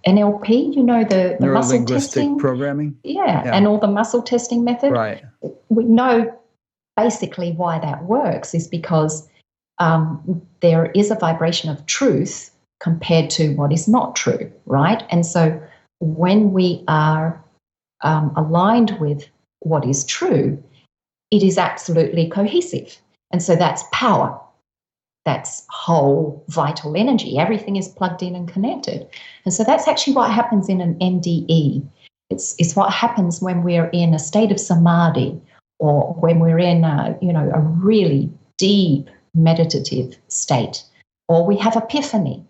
NLP, the muscle testing programming, and all the muscle testing method, right? We know basically why that works is because there is a vibration of truth compared to what is not true, right? And so when we are aligned with what is true, it is absolutely cohesive. And so that's power. That's whole vital energy. Everything is plugged in and connected. And so that's actually what happens in an NDE. It's what happens when we're in a state of samadhi, or when we're in a really deep meditative state, or we have epiphany.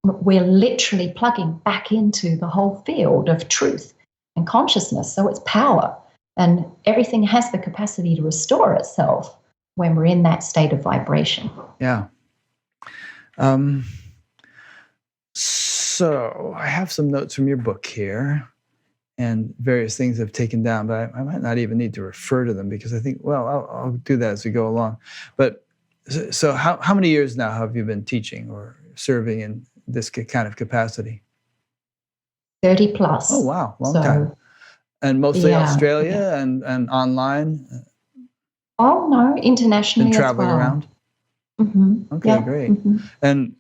We're literally plugging back into the whole field of truth and consciousness. So it's power, and everything has the capacity to restore itself when we're in that state of vibration. Yeah. So I have some notes from your book here, and various things I've taken down, but I might not even need to refer to them, because I think, well, I'll do that as we go along. But so how many years now have you been teaching or serving in this kind of capacity? 30 plus. Oh, wow. Long time. And mostly Australia and online? Oh, no, internationally and traveling as well. around? Mm-hmm. Okay, great. And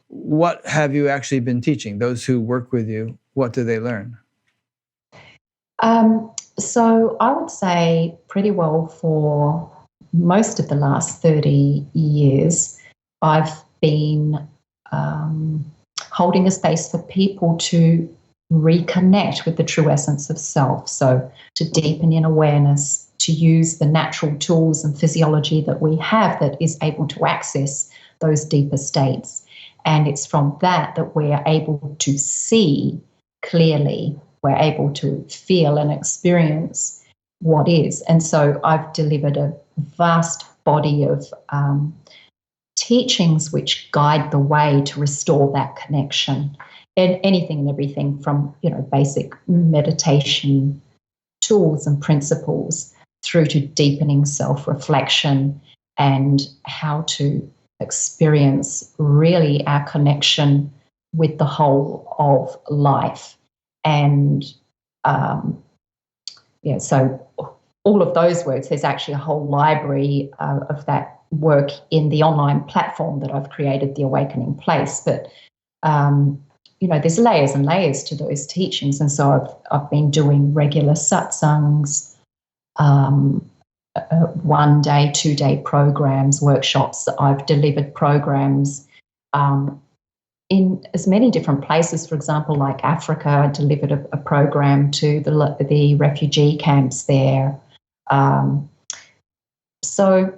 what have you actually been teaching? Those who work with you, what do they learn? So I would say pretty well for most of the last 30 years, I've been holding a space for people to reconnect with the true essence of self. So to deepen in awareness, to use the natural tools and physiology that we have that is able to access those deeper states. And it's from that we're able to see clearly, we're able to feel and experience what is. And so I've delivered a vast body of teachings which guide the way to restore that connection, and anything and everything from, basic meditation tools and principles through to deepening self-reflection and how to experience really our connection with the whole of life. And so all of those works, there's actually a whole library of that work in the online platform that I've created, The Awakening Place. But there's layers and layers to those teachings, and so I've been doing regular satsangs, 1 day, 2 day programs, workshops. I've delivered programs in as many different places. For example, like Africa, I delivered a program to the refugee camps there. So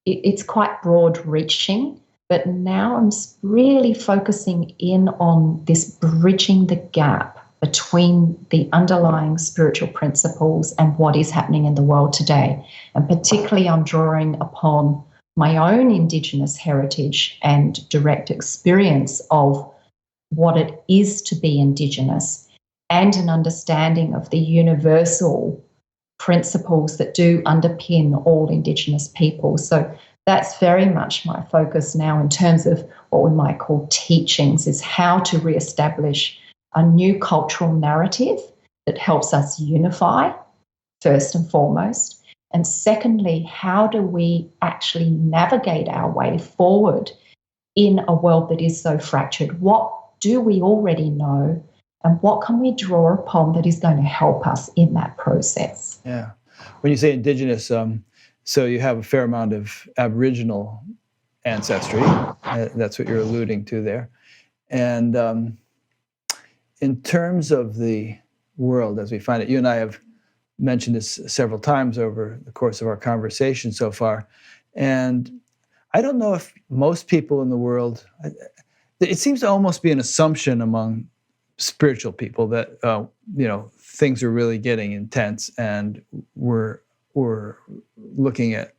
it's quite broad-reaching. But now I'm really focusing in on this bridging the gap between the underlying spiritual principles and what is happening in the world today. And particularly I'm drawing upon my own Indigenous heritage and direct experience of what it is to be Indigenous, and an understanding of the universal principles that do underpin all Indigenous people. So that's very much my focus now in terms of what we might call teachings, is how to reestablish a new cultural narrative that helps us unify, first and foremost. And secondly, how do we actually navigate our way forward in a world that is so fractured? What do we already know, and what can we draw upon that is going to help us in that process? Yeah. When you say Indigenous, so you have a fair amount of Aboriginal ancestry. That's what you're alluding to there. And in terms of the world as we find it, you and I have mentioned this several times over the course of our conversation so far. And I don't know if most people in the world, it seems to almost be an assumption among spiritual people that, things are really getting intense, and we're looking at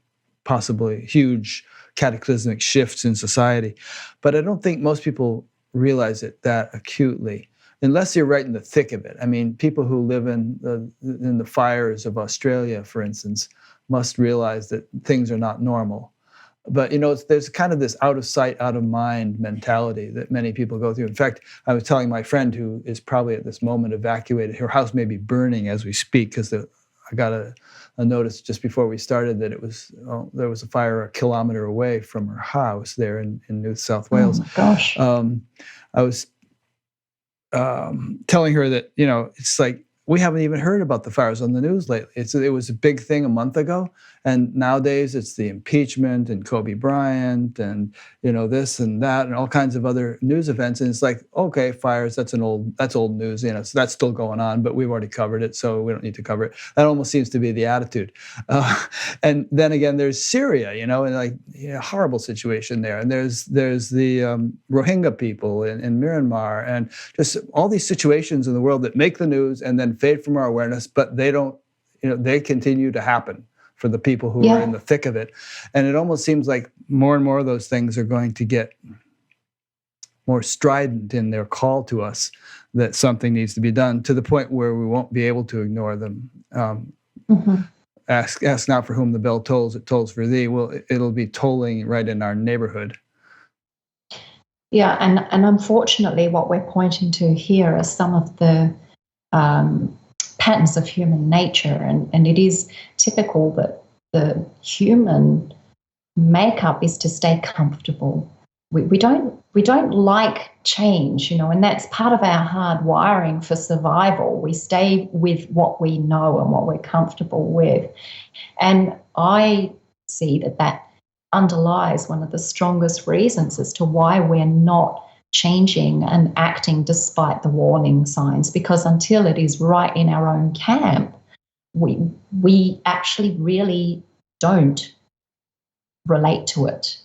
possibly huge cataclysmic shifts in society. But I don't think most people realize it that acutely, unless you're right in the thick of it. I mean, people who live in the fires of Australia, for instance, must realize that things are not normal. But, there's kind of this out of sight, out of mind mentality that many people go through. In fact, I was telling my friend, who is probably at this moment evacuated, her house may be burning as we speak, because I got a notice just before we started that there was a fire a kilometer away from her house there in New South Wales. Oh my gosh. I was telling her that, it's like, we haven't even heard about the fires on the news lately. It was a big thing a month ago, and nowadays it's the impeachment and Kobe Bryant and this and that and all kinds of other news events. And it's like, okay, fires, that's old news. So that's still going on, but we've already covered it, so we don't need to cover it. That almost seems to be the attitude. And then again, there's Syria, and horrible situation there. And there's the Rohingya people in Myanmar, and just all these situations in the world that make the news and then fade from our awareness, but they don't, they continue to happen for the people who are in the thick of it. And it almost seems like more and more of those things are going to get more strident in their call to us that something needs to be done, to the point where we won't be able to ignore them. Ask not for whom the bell tolls, it tolls for thee. Well, it'll be tolling right in our neighborhood. Yeah, and unfortunately what we're pointing to here are some of the patterns of human nature, and it is typical that the human makeup is to stay comfortable. We don't like change, and that's part of our hard wiring for survival. We stay with what we know and what we're comfortable with. And I see that underlies one of the strongest reasons as to why we're not changing and acting despite the warning signs, because until it is right in our own camp, we actually really don't relate to it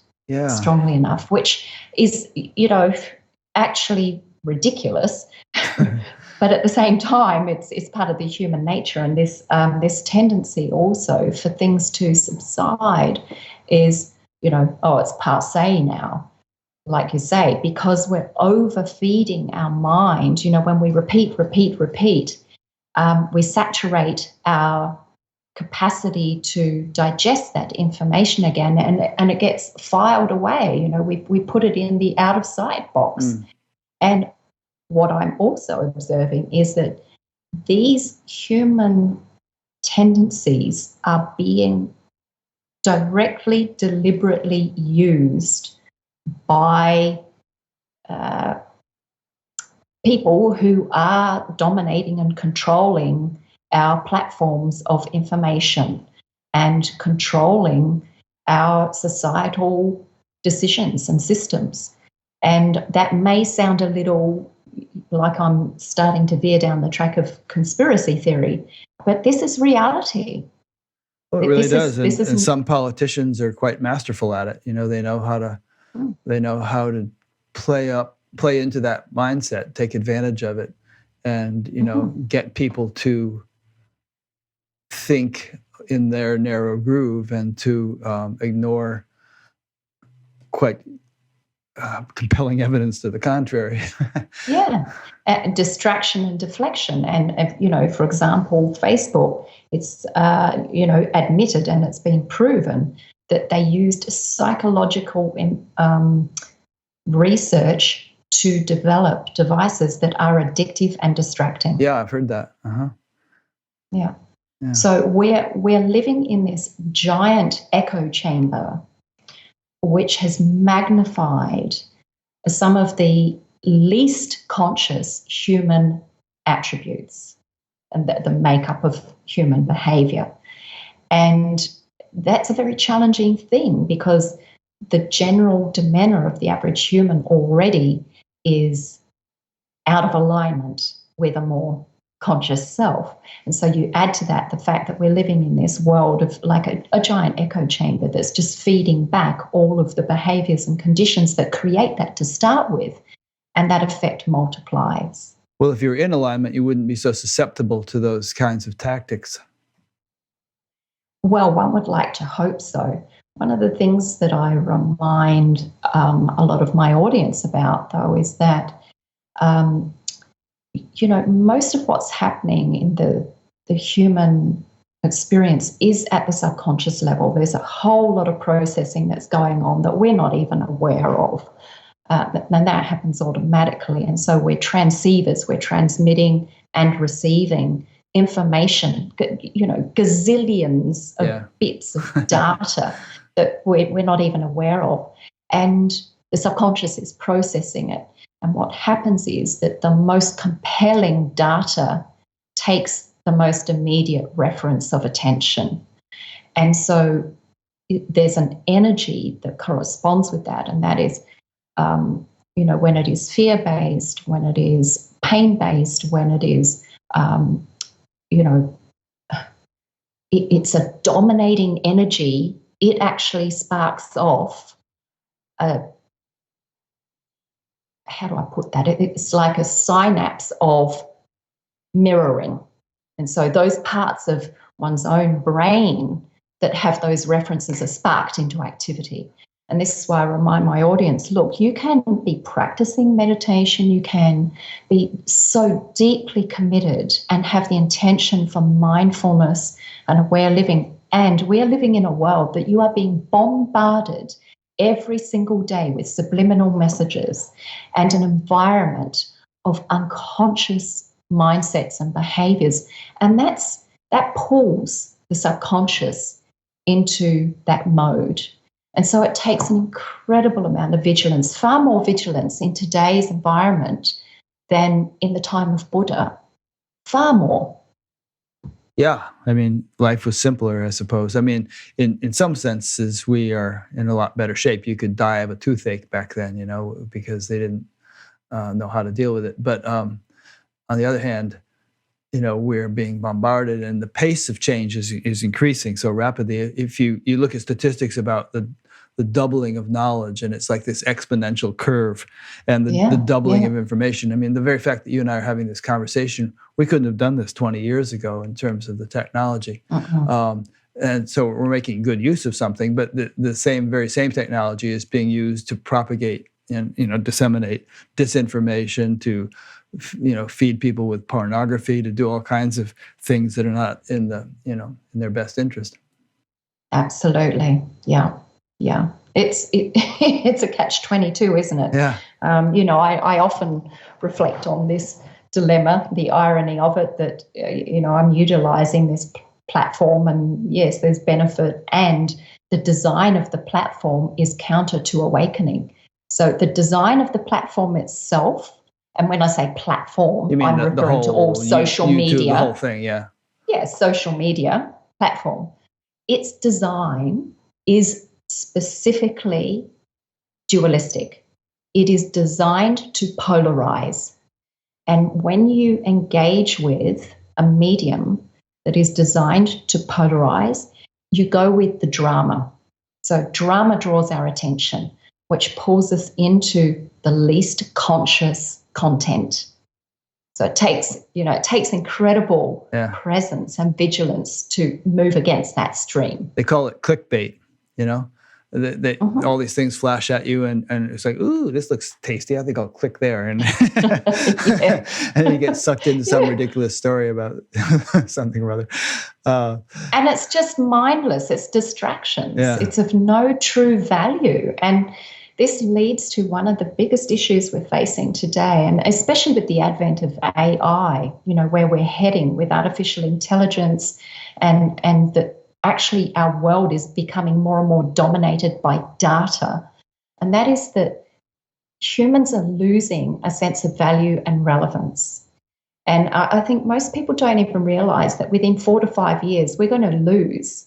strongly enough, which is, actually ridiculous. But at the same time, it's part of the human nature, and this tendency also for things to subside is, oh, it's passé now, like you say, because we're overfeeding our mind. When we repeat, we saturate our capacity to digest that information again, and it gets filed away. We put it in the out of sight box. And what I'm also observing is that these human tendencies are being directly, deliberately used by people who are dominating and controlling our platforms of information and controlling our societal decisions and systems. And that may sound a little like I'm starting to veer down the track of conspiracy theory, but this is reality. Well, it really does, and some politicians are quite masterful at it. They know how to play into that mindset, take advantage of it, and get people to think in their narrow groove and to ignore quite compelling evidence to the contrary. Yeah, distraction and deflection, and for example, Facebook. It's admitted, and it's been proven that they used psychological research to develop devices that are addictive and distracting. Yeah, I've heard that. Yeah. So we're living in this giant echo chamber, which has magnified some of the least conscious human attributes and the makeup of human behavior. And that's a very challenging thing, because the general demeanor of the average human already is out of alignment with a more conscious self. And so you add to that the fact that we're living in this world of like a giant echo chamber that's just feeding back all of the behaviors and conditions that create that to start with, and that effect multiplies. Well, if you're in alignment, you wouldn't be so susceptible to those kinds of tactics. Well, one would like to hope so. One of the things that I remind a lot of my audience about, though, is that most of what's happening in the human experience is at the subconscious level. There's a whole lot of processing that's going on that we're not even aware of. And that happens automatically. And so we're transceivers, we're transmitting and receiving information, gazillions of bits of data that we're not even aware of. And the subconscious is processing it. And what happens is that the most compelling data takes the most immediate reference of attention. And so there's an energy that corresponds with that, and that is, when it is fear-based, when it is pain-based, when it is, it's a dominating energy. It actually sparks off how do I put that? It's like a synapse of mirroring. And so those parts of one's own brain that have those references are sparked into activity. And this is why I remind my audience, look, you can be practicing meditation, you can be so deeply committed and have the intention for mindfulness and aware living. And we are living in a world that you are being bombarded every single day with subliminal messages and an environment of unconscious mindsets and behaviors. And that pulls the subconscious into that mode. And so it takes an incredible amount of vigilance, far more vigilance in today's environment than in the time of Buddha, far more. Yeah, I mean, life was simpler, I suppose. I mean, in some senses, we are in a lot better shape. You could die of a toothache back then, because they didn't know how to deal with it. But on the other hand, we're being bombarded, and the pace of change is increasing so rapidly. If you look at statistics about the the doubling of knowledge, and it's like this exponential curve, and the Yeah, doubling yeah. of information. I mean, the very fact that you and I are having this conversation, we couldn't have done this 20 years ago in terms of the technology. Um, and so we're making good use of something, but the very same technology is being used to propagate and disseminate disinformation, to feed people with pornography, to do all kinds of things that are not in in their best interest. Absolutely. Yeah. Yeah. It's a catch-22, isn't it? Yeah. I often reflect on this dilemma, the irony of it, that, I'm utilizing this platform, and yes, there's benefit, and the design of the platform is counter to awakening. So the design of the platform itself, and when I say platform, You mean I'm the referring to all whole social YouTube, media. the whole thing, yeah. Yeah, social media platform. Its design is specifically dualistic. It is designed to polarize. And when you engage with a medium that is designed to polarize, you go with the drama. So drama draws our attention, which pulls us into the least conscious content. So it takes incredible presence and vigilance to move against that stream. They call it clickbait, They all these things flash at you, and it's like, ooh, this looks tasty. I think I'll click there, and and then you get sucked into some ridiculous story about something or other. And it's just mindless. It's distractions. Yeah. It's of no true value. And this leads to one of the biggest issues we're facing today, and especially with the advent of AI, where we're heading with artificial intelligence, and that actually our world is becoming more and more dominated by data. And that is that humans are losing a sense of value and relevance. And I think most people don't even realize that within 4 to 5 years, we're going to lose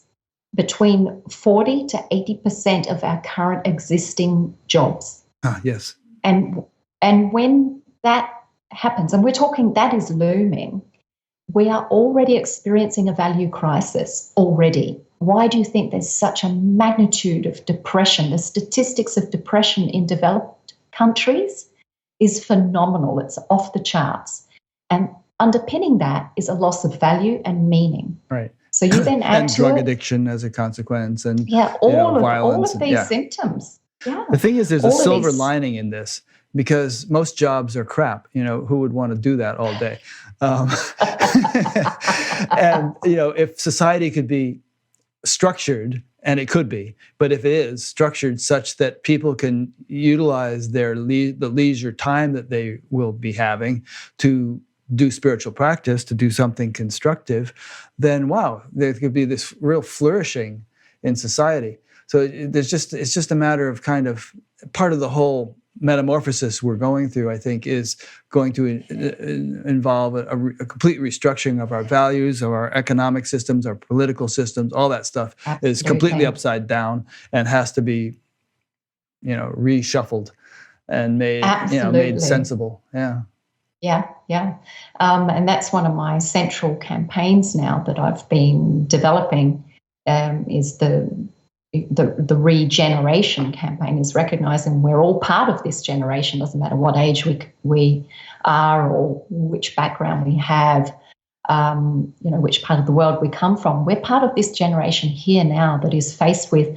between 40 to 80% of our current existing jobs. Yes. And when that happens, and we're talking that is looming, we are already experiencing a value crisis already. Why do you think there's such a magnitude of depression? The statistics of depression in developed countries is phenomenal. It's off the charts. And underpinning that is a loss of value and meaning. Right. So you then add and to drug it, addiction as a consequence, and all violence. of these symptoms. Yeah. The thing is, there's a All of silver these- lining in this, because most jobs are crap. Who would want to do that all day? And if society could be structured, and it could be, but if it is structured such that people can utilize the leisure time that they will be having to do spiritual practice, to do something constructive, then wow, there could be this real flourishing in society. So it's just a matter of kind of part of the whole metamorphosis we're going through, I think, is going to involve a complete restructuring of our values, of our economic systems, our political systems. All that stuff is completely upside down and has to be, reshuffled and made, made sensible. Yeah. Yeah. And that's one of my central campaigns now that I've been developing, is the regeneration campaign, is recognizing we're all part of this generation. Doesn't matter what age we are or which background we have, which part of the world we come from. We're part of this generation here now that is faced with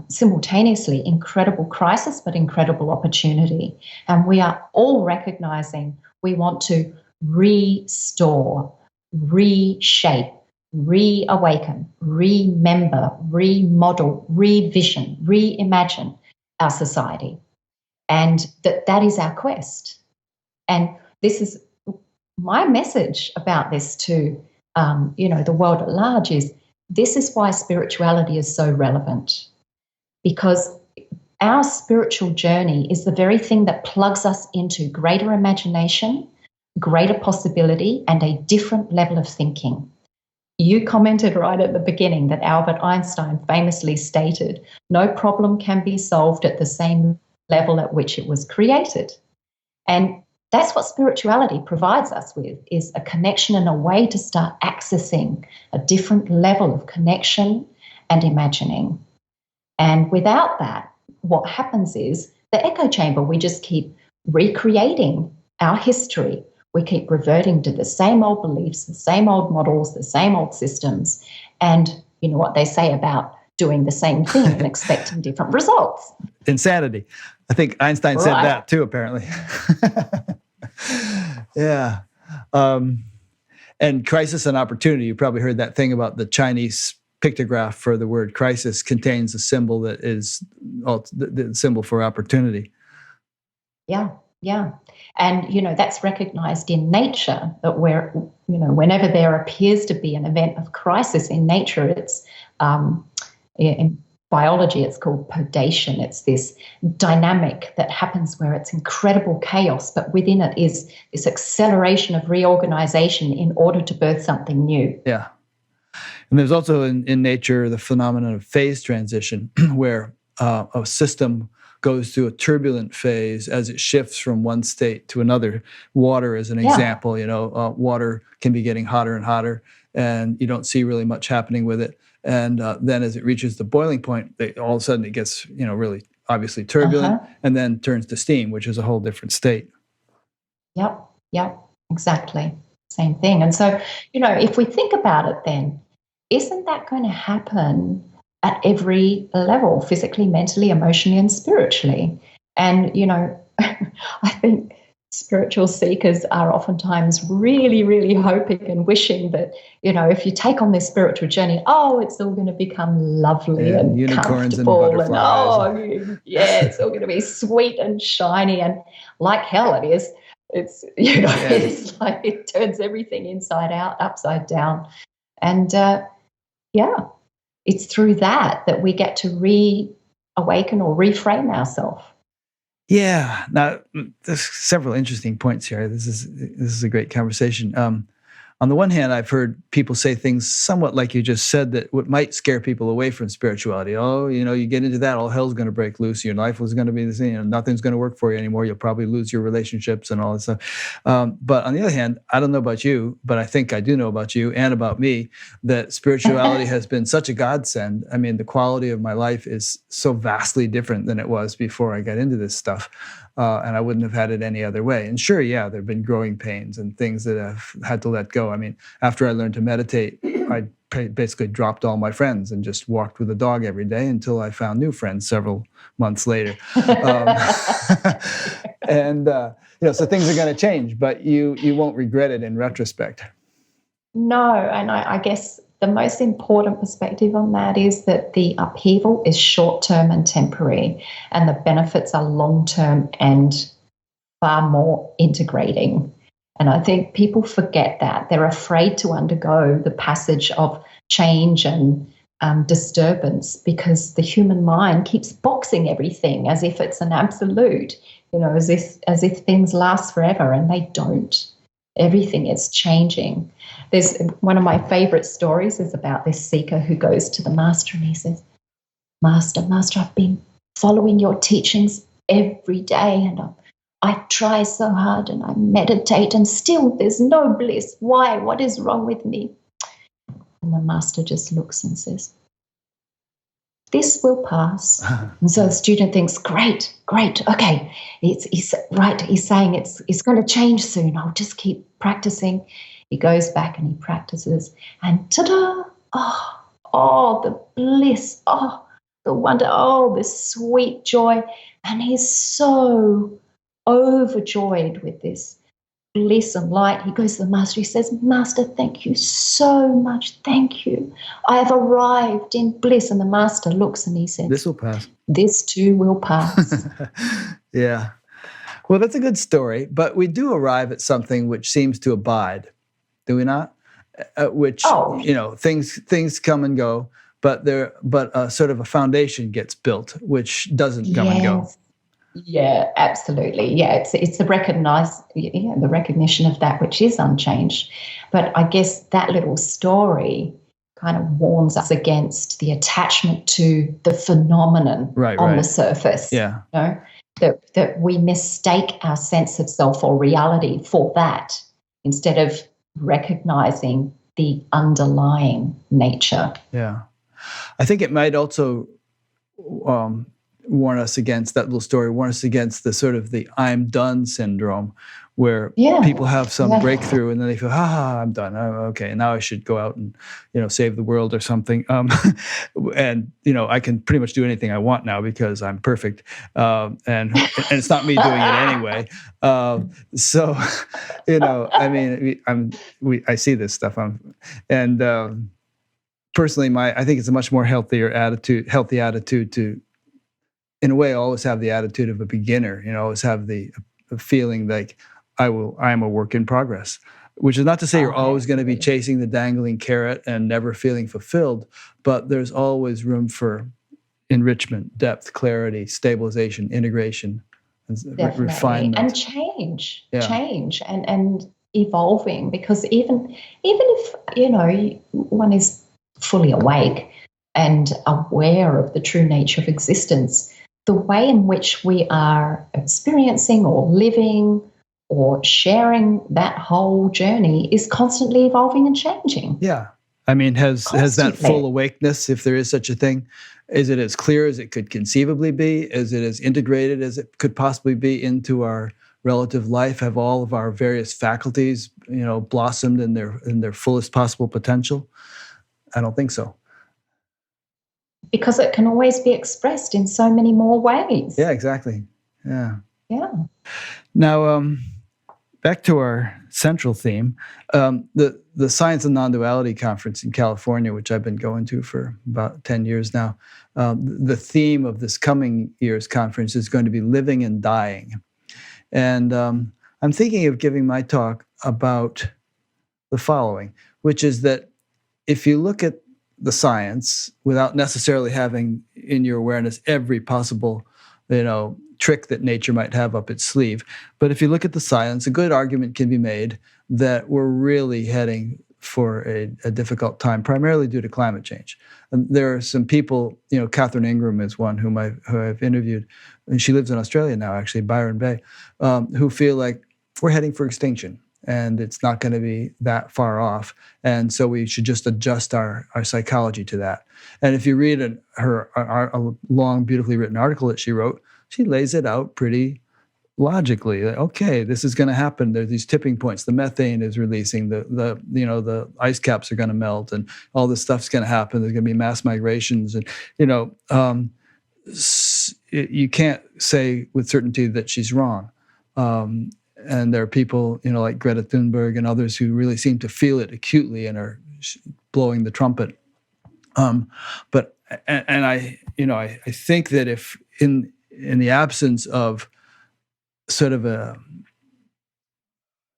simultaneously incredible crisis but incredible opportunity. And we are all recognizing we want to restore, reshape, reawaken, remember, remodel, revision, reimagine our society. And that is our quest. And this is my message about this to the world at large, is this is why spirituality is so relevant, because our spiritual journey is the very thing that plugs us into greater imagination, greater possibility, and a different level of thinking. You commented right at the beginning that Albert Einstein famously stated, no problem can be solved at the same level at which it was created. And that's what spirituality provides us with, is a connection and a way to start accessing a different level of connection and imagining. And without that, what happens is the echo chamber, we just keep recreating our history. We keep reverting to the same old beliefs, the same old models, the same old systems. And you know what they say about doing the same thing and expecting different results. Insanity. I think Einstein said Right. that too, apparently. Yeah. And crisis and opportunity. You probably heard that thing about the Chinese pictograph for the word crisis contains a symbol that is the symbol for opportunity. Yeah, yeah. And, you know, that's recognized in nature, that where, you know, whenever there appears to be an event of crisis in nature, it's, in biology, it's called podation. It's this dynamic that happens where it's incredible chaos, but within it is this acceleration of reorganization in order to birth something new. Yeah. And there's also in nature the phenomenon of phase transition, where a system goes through a turbulent phase as it shifts from one state to another. Water is an example. You know, water can be getting hotter and hotter, and you don't see really much happening with it. And then as it reaches the boiling point, all of a sudden it gets, you know, really obviously turbulent, and then turns to steam, which is a whole different state. Yep, exactly. Same thing. And so, you know, if we think about it then, isn't that going to happen at every level, physically, mentally, emotionally, and spiritually? And, you know, I think spiritual seekers are oftentimes really, really hoping and wishing that, you know, if you take on this spiritual journey, it's all going to become lovely and unicorns and comfortable, butterflies. It's all going to be sweet and shiny, and like hell it is. It's, you know, it's like it turns everything inside out, upside down. And it's through that we get to reawaken or reframe ourselves. Yeah. Now, there's several interesting points here. This is a great conversation. On the one hand, I've heard people say things somewhat like you just said, that what might scare people away from spirituality. Oh, you know, you get into that, all hell's going to break loose. Your life was going to be the same. You know, nothing's going to work for you anymore. You'll probably lose your relationships and all this stuff. But on the other hand, I don't know about you, but I think I do know about you and about me, that spirituality has been such a godsend. I mean, the quality of my life is so vastly different than it was before I got into this stuff. And I wouldn't have had it any other way. And sure, there have been growing pains and things that I've had to let go. I mean, after I learned to meditate, I basically dropped all my friends and just walked with a dog every day until I found new friends several months later. And, so things are going to change, but you won't regret it in retrospect. No, and I guess the most important perspective on that is that the upheaval is short-term and temporary, and the benefits are long-term and far more integrating. And I think people forget that. They're afraid to undergo the passage of change and disturbance, because the human mind keeps boxing everything as if it's an absolute, you know, as if things last forever, and they don't. Everything is changing. There's one of my favorite stories is about this seeker who goes to the master and he says, Master, I've been following your teachings every day, and I try so hard and I meditate, and still there's no bliss. Why? What is wrong with me? And the master just looks and says, this will pass. And so the student thinks, great, okay. He's right. He's saying it's going to change soon. I'll just keep practicing. He goes back and he practices, and ta-da! Oh, the bliss! Oh, the wonder! Oh, the sweet joy! And he's so overjoyed with this bliss and light. He goes to the master. He says, Master, thank you so much. Thank you. I have arrived in bliss. And the master looks and he says, this will pass. This too will pass. Yeah. Well, that's a good story, but we do arrive at something which seems to abide, do we not? Things come and go, but sort of a foundation gets built, which doesn't come and go. Yeah, absolutely. Yeah, it's the recognition of that which is unchanged. But I guess that little story kind of warns us against the attachment to the phenomenon on the surface. Yeah. You know, that we mistake our sense of self or reality for that, instead of recognizing the underlying nature. Yeah. I think it might also warn us against that little story, warn us against the sort of the "I'm done" syndrome, where Yeah. people have some Yeah. breakthrough and then they feel, I'm done. Okay, now I should go out and save the world or something. And I can pretty much do anything I want now because I'm perfect, and it's not me doing it anyway. So, I mean, I see this stuff, personally, I think it's a much more healthy attitude to, in a way, always have the attitude of a beginner. Always have the feeling like I am a work in progress. Which is not to say you're always going to be chasing the dangling carrot and never feeling fulfilled, but there's always room for enrichment, depth, clarity, stabilization, integration, refinement, and change, and evolving. Because even if one is fully awake and aware of the true nature of existence, the way in which we are experiencing or living or sharing that whole journey is constantly evolving and changing. Yeah. I mean, has that full awakeness, if there is such a thing, is it as clear as it could conceivably be? Is it as integrated as it could possibly be into our relative life? Have all of our various faculties, blossomed in their fullest possible potential? I don't think so. Because it can always be expressed in so many more ways. Yeah, exactly. Yeah. Yeah. Now, back to our central theme, the Science of Non-Duality Conference in California, which I've been going to for about 10 years now. The theme of this coming year's conference is going to be living and dying. And I'm thinking of giving my talk about the following, which is that if you look at the science without necessarily having in your awareness every possible, trick that nature might have up its sleeve. But if you look at the science, a good argument can be made that we're really heading for a difficult time, primarily due to climate change. And there are some people, Catherine Ingram is one who I've interviewed, and she lives in Australia now, actually, Byron Bay, who feel like we're heading for extinction. And it's not going to be that far off. And so we should just adjust our psychology to that. And if you read a long, beautifully written article that she wrote, she lays it out pretty logically. Okay, this is going to happen. There's these tipping points. The methane is releasing. The ice caps are going to melt, and all this stuff's going to happen. There's going to be mass migrations, and you can't say with certainty that she's wrong. And there are people, like Greta Thunberg and others who really seem to feel it acutely and are blowing the trumpet. But I think that if in the absence of sort of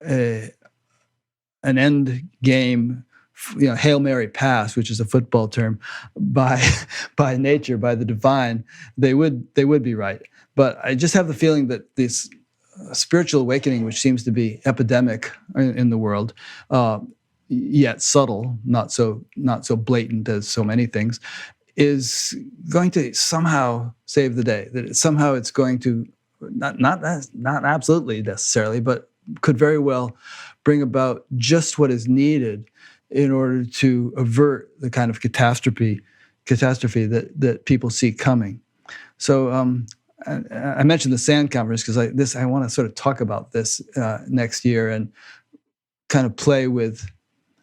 an end game, Hail Mary pass, which is a football term, by nature, by the divine, they would be right. But I just have the feeling that this spiritual awakening, which seems to be epidemic in the world, yet subtle, not so blatant as so many things, is going to somehow save the day. That somehow it's going to not absolutely necessarily, but could very well bring about just what is needed in order to avert the kind of catastrophe that people see coming. So I mentioned the SAND conference because I want to sort of talk about this next year and kind of play with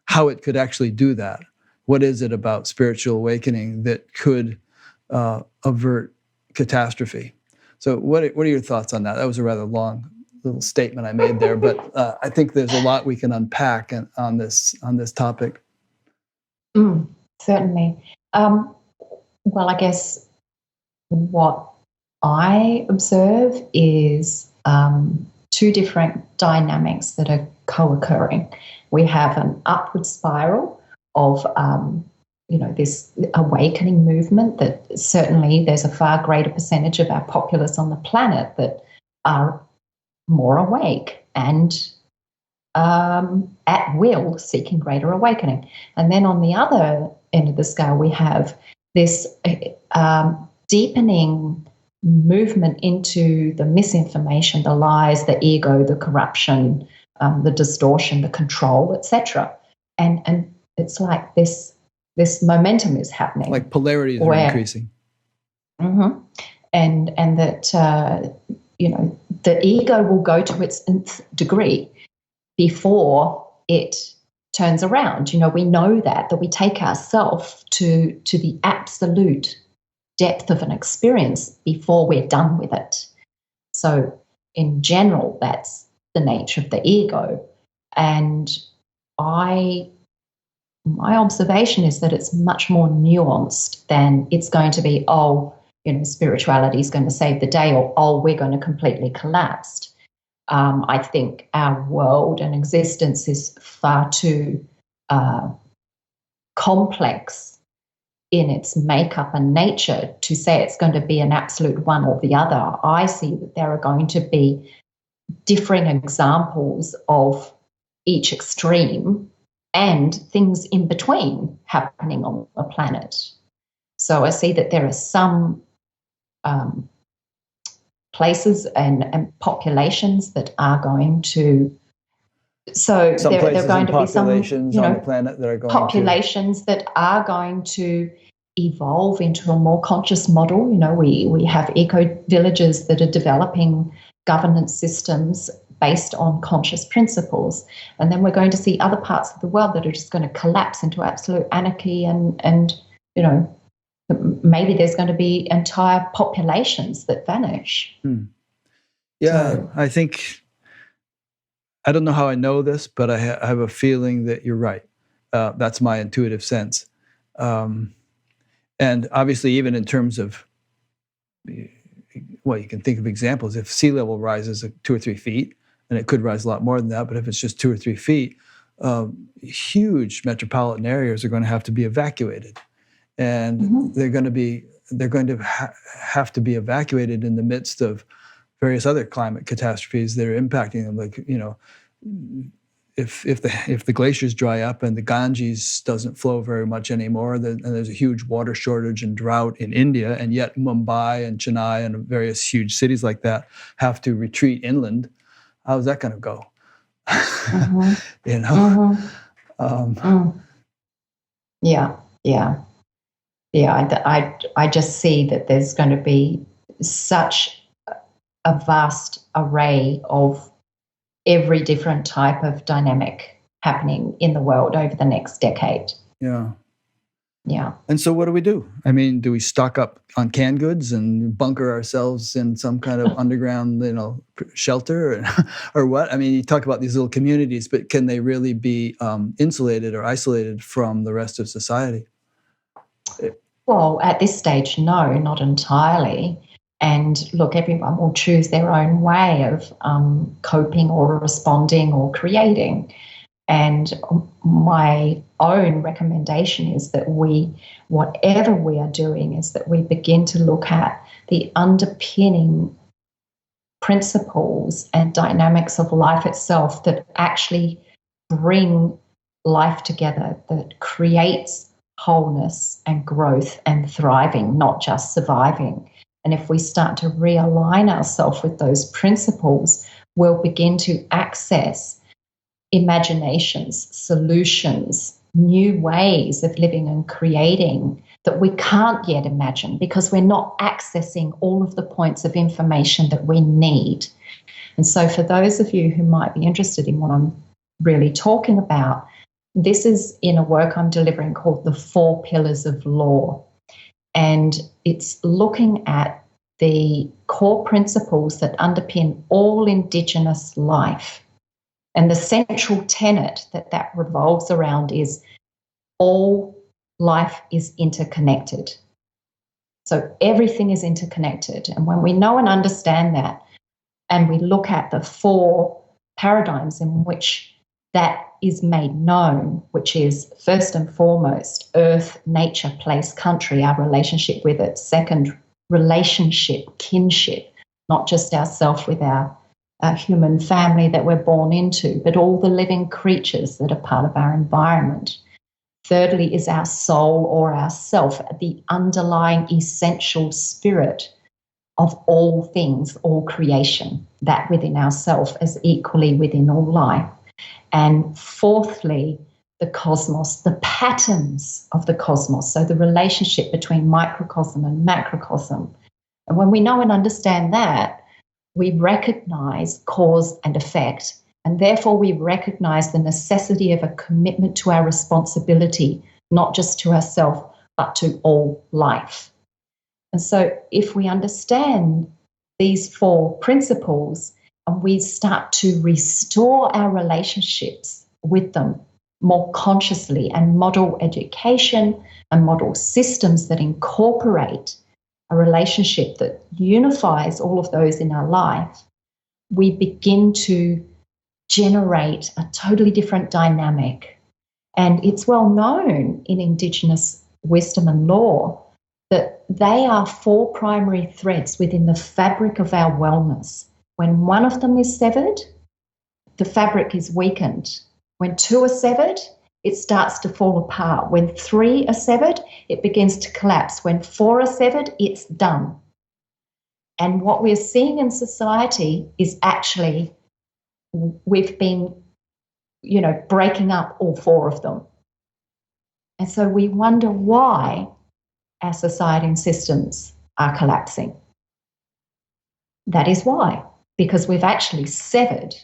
how it could actually do that. What is it about spiritual awakening that could avert catastrophe? So what are your thoughts on that? That was a rather long little statement I made there, but I think there's a lot we can unpack on this topic. Certainly. Well, I guess what I observe is two different dynamics that are co-occurring. We have an upward spiral of this awakening movement that certainly there's a far greater percentage of our populace on the planet that are more awake and at will seeking greater awakening. And then on the other end of the scale, we have this deepening movement into the misinformation, the lies, the ego, the corruption, the distortion, the control, etc. And it's like this momentum is happening. Like polarities are increasing. Mm-hmm. And that the ego will go to its nth degree before it turns around. We know that we take ourselves to the absolute depth of an experience before we're done with it. So in general, that's the nature of the ego. And my observation is that it's much more nuanced than it's going to be, spirituality is going to save the day, or, we're going to completely collapse. I think our world and existence is far too complex in its makeup and nature to say it's going to be an absolute one or the other. I see that there are going to be differing examples of each extreme and things in between happening on the planet. So I see that there are some places and populations that are going to. So some there places are going and to be some populations on the planet that are going populations that are going to evolve into a more conscious model. We have eco villages that are developing governance systems based on conscious principles, and then we're going to see other parts of the world that are just going to collapse into absolute anarchy, and maybe there's going to be entire populations that vanish. Yeah, So, I think, I don't know how I know this, but I have a feeling that you're right. That's my intuitive sense. And obviously, even in terms of, well, you can think of examples. If sea level rises 2 or 3 feet, and it could rise a lot more than that, but if it's just 2 or 3 feet, huge metropolitan areas are going to have to be evacuated, and they're going to have to be evacuated in the midst of various other climate catastrophes that are impacting them. Like, if the glaciers dry up and the Ganges doesn't flow very much anymore, and there's a huge water shortage and drought in India, and yet Mumbai and Chennai and various huge cities like that have to retreat inland, how's that going to go? I just see that there's going to be such a vast array of every different type of dynamic happening in the world over the next decade. Yeah. Yeah. And so what do we do? I mean, do we stock up on canned goods and bunker ourselves in some kind of underground, shelter, or what? I mean, you talk about these little communities, but can they really be insulated or isolated from the rest of society? Well, at this stage, no, not entirely. And look, everyone will choose their own way of coping or responding or creating. And my own recommendation is that whatever we are doing, is that we begin to look at the underpinning principles and dynamics of life itself that actually bring life together, that creates wholeness and growth and thriving, not just surviving. And if we start to realign ourselves with those principles, we'll begin to access imaginations, solutions, new ways of living and creating that we can't yet imagine because we're not accessing all of the points of information that we need. And so for those of you who might be interested in what I'm really talking about, this is in a work I'm delivering called The 4 Pillars of Law. And it's looking at the core principles that underpin all Indigenous life. And the central tenet that revolves around is all life is interconnected. So everything is interconnected. And when we know and understand that, and we look at the 4 paradigms in which that is made known, which is first and foremost, earth, nature, place, country, our relationship with it. Second, relationship, kinship, not just ourself with our human family that we're born into, but all the living creatures that are part of our environment. Thirdly is our soul or our self, the underlying essential spirit of all things, all creation, that within ourself as equally within all life. And fourthly, the cosmos, the patterns of the cosmos, so the relationship between microcosm and macrocosm. And when we know and understand that, we recognize cause and effect, and therefore we recognize the necessity of a commitment to our responsibility, not just to ourselves, but to all life. And so if we understand these four principles and we start to restore our relationships with them more consciously and model education and model systems that incorporate a relationship that unifies all of those in our life, we begin to generate a totally different dynamic. And it's well known in Indigenous wisdom and law that they are four primary threads within the fabric of our wellness. When one of them is severed, the fabric is weakened. When two are severed, it starts to fall apart. When three are severed, it begins to collapse. When four are severed, it's done. And what we're seeing in society is actually we've been, breaking up all four of them. And so we wonder why our society and systems are collapsing. That is why, because we've actually severed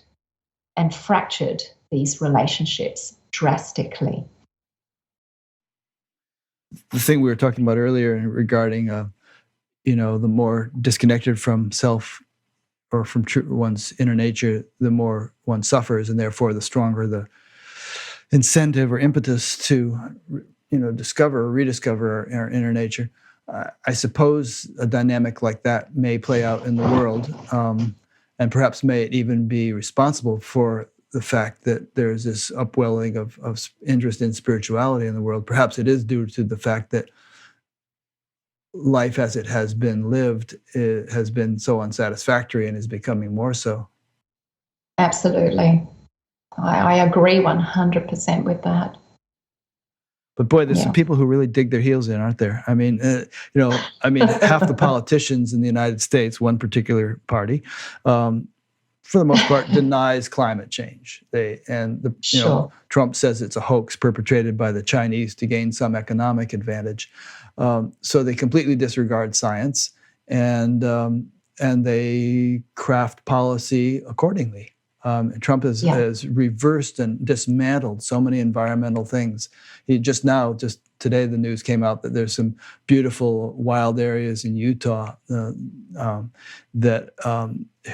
and fractured these relationships drastically. The thing we were talking about earlier regarding, the more disconnected from self or from one's inner nature, the more one suffers, and therefore the stronger the incentive or impetus to, discover or rediscover our inner nature. I suppose a dynamic like that may play out in the world, and perhaps may it even be responsible for the fact that there's this upwelling of interest in spirituality in the world. Perhaps it is due to the fact that life as it has been lived has been so unsatisfactory and is becoming more so. Absolutely. I agree 100% with that. But boy, there's some people who really dig their heels in, aren't there? I mean, half the politicians in the United States, one particular party, for the most part, denies climate change. Trump says it's a hoax perpetrated by the Chinese to gain some economic advantage. So they completely disregard science, and they craft policy accordingly. Trump has reversed and dismantled so many environmental things. Just today, the news came out that there's some beautiful wild areas in Utah that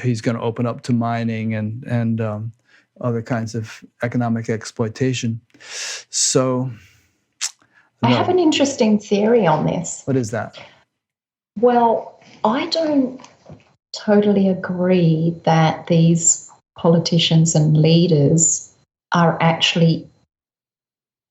he's going to open up to mining and other kinds of economic exploitation. So, I have an interesting theory on this. What is that? Well, I don't totally agree that these politicians and leaders are actually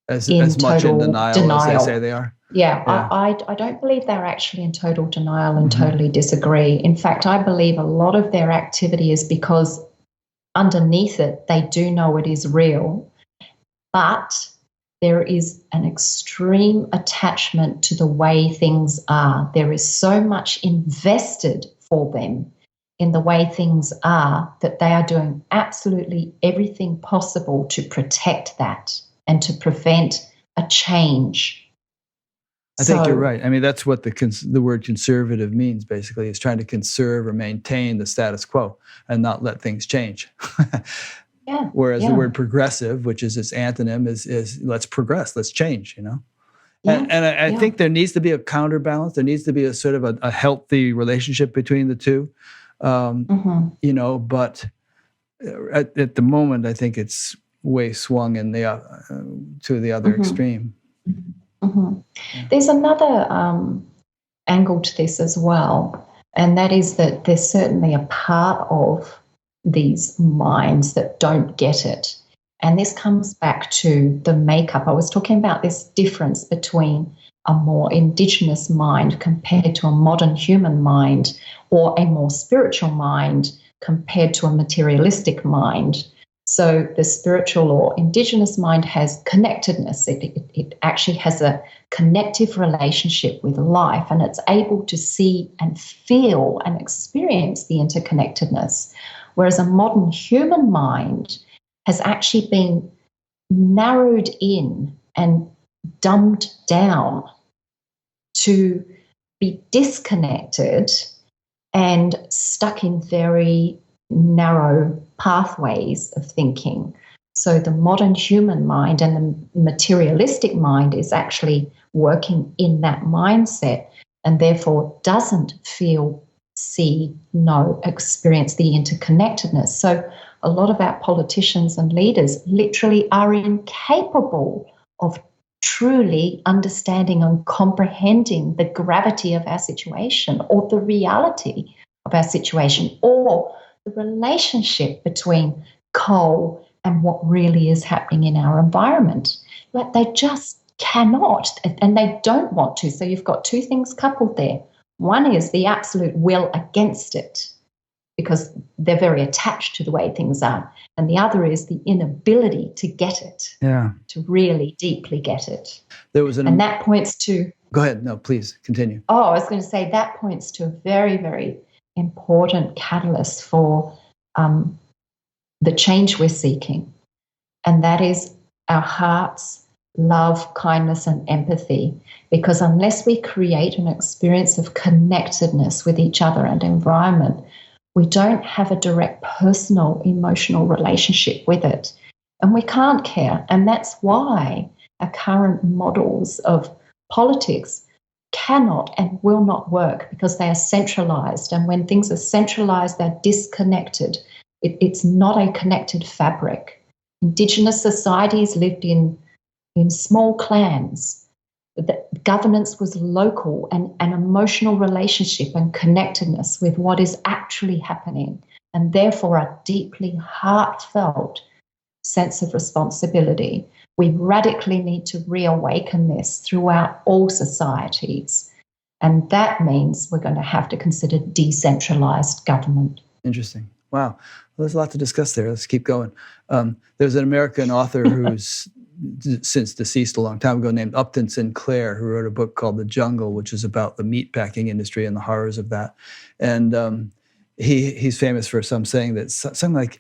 as much in denial as they say they are. Yeah. I don't believe they're actually in total denial and totally disagree. In fact, I believe a lot of their activity is because underneath it, they do know it is real, but there is an extreme attachment to the way things are. There is so much invested for them in the way things are that they are doing absolutely everything possible to protect that and to prevent a change. I think you're right. I mean, that's what the word conservative means, basically, is trying to conserve or maintain the status quo and not let things change. Whereas the word progressive, which is its antonym, is let's progress, let's change, And I think there needs to be a counterbalance. There needs to be a sort of a healthy relationship between the two. But at the moment, I think it's way swung in to the other extreme. There's another angle to this as well, and that is that there's certainly a part of these minds that don't get it. And this comes back to the makeup. I was talking about this difference between a more indigenous mind compared to a modern human mind, or a more spiritual mind compared to a materialistic mind. So the spiritual or indigenous mind has connectedness. It actually has a connective relationship with life, and it's able to see and feel and experience the interconnectedness. Whereas a modern human mind has actually been narrowed in and dumbed down to be disconnected and stuck in very narrow pathways of thinking. So the modern human mind and the materialistic mind is actually working in that mindset and therefore doesn't feel, see, know, experience the interconnectedness. So a lot of our politicians and leaders literally are incapable of truly understanding and comprehending the gravity of our situation or the reality of our situation or the relationship between coal and what really is happening in our environment. Like they just cannot and they don't want to. So you've got two things coupled there. One is the absolute will against it because they're very attached to the way things are. And the other is the inability to get it, to really deeply get it. And that points to... Go ahead. No, please continue. Oh, I was going to say that points to a very, very important catalyst for the change we're seeking. And that is our hearts, love, kindness, and empathy. Because unless we create an experience of connectedness with each other and environment, we don't have a direct personal emotional relationship with it. And we can't care. And that's why our current models of politics cannot and will not work because they are centralized. And when things are centralized, they're disconnected. It's not a connected fabric. Indigenous societies lived in small clans. The governance was local and an emotional relationship and connectedness with what is actually happening, and therefore a deeply heartfelt sense of responsibility. We radically need to reawaken this throughout all societies, and that means we're going to have to consider decentralized government. Interesting. Wow. Well, there's a lot to discuss there. Let's keep going. There's an American author who's since deceased a long time ago named Upton Sinclair, who wrote a book called The Jungle, which is about the meatpacking industry and the horrors of that. And he's famous for some saying that something like,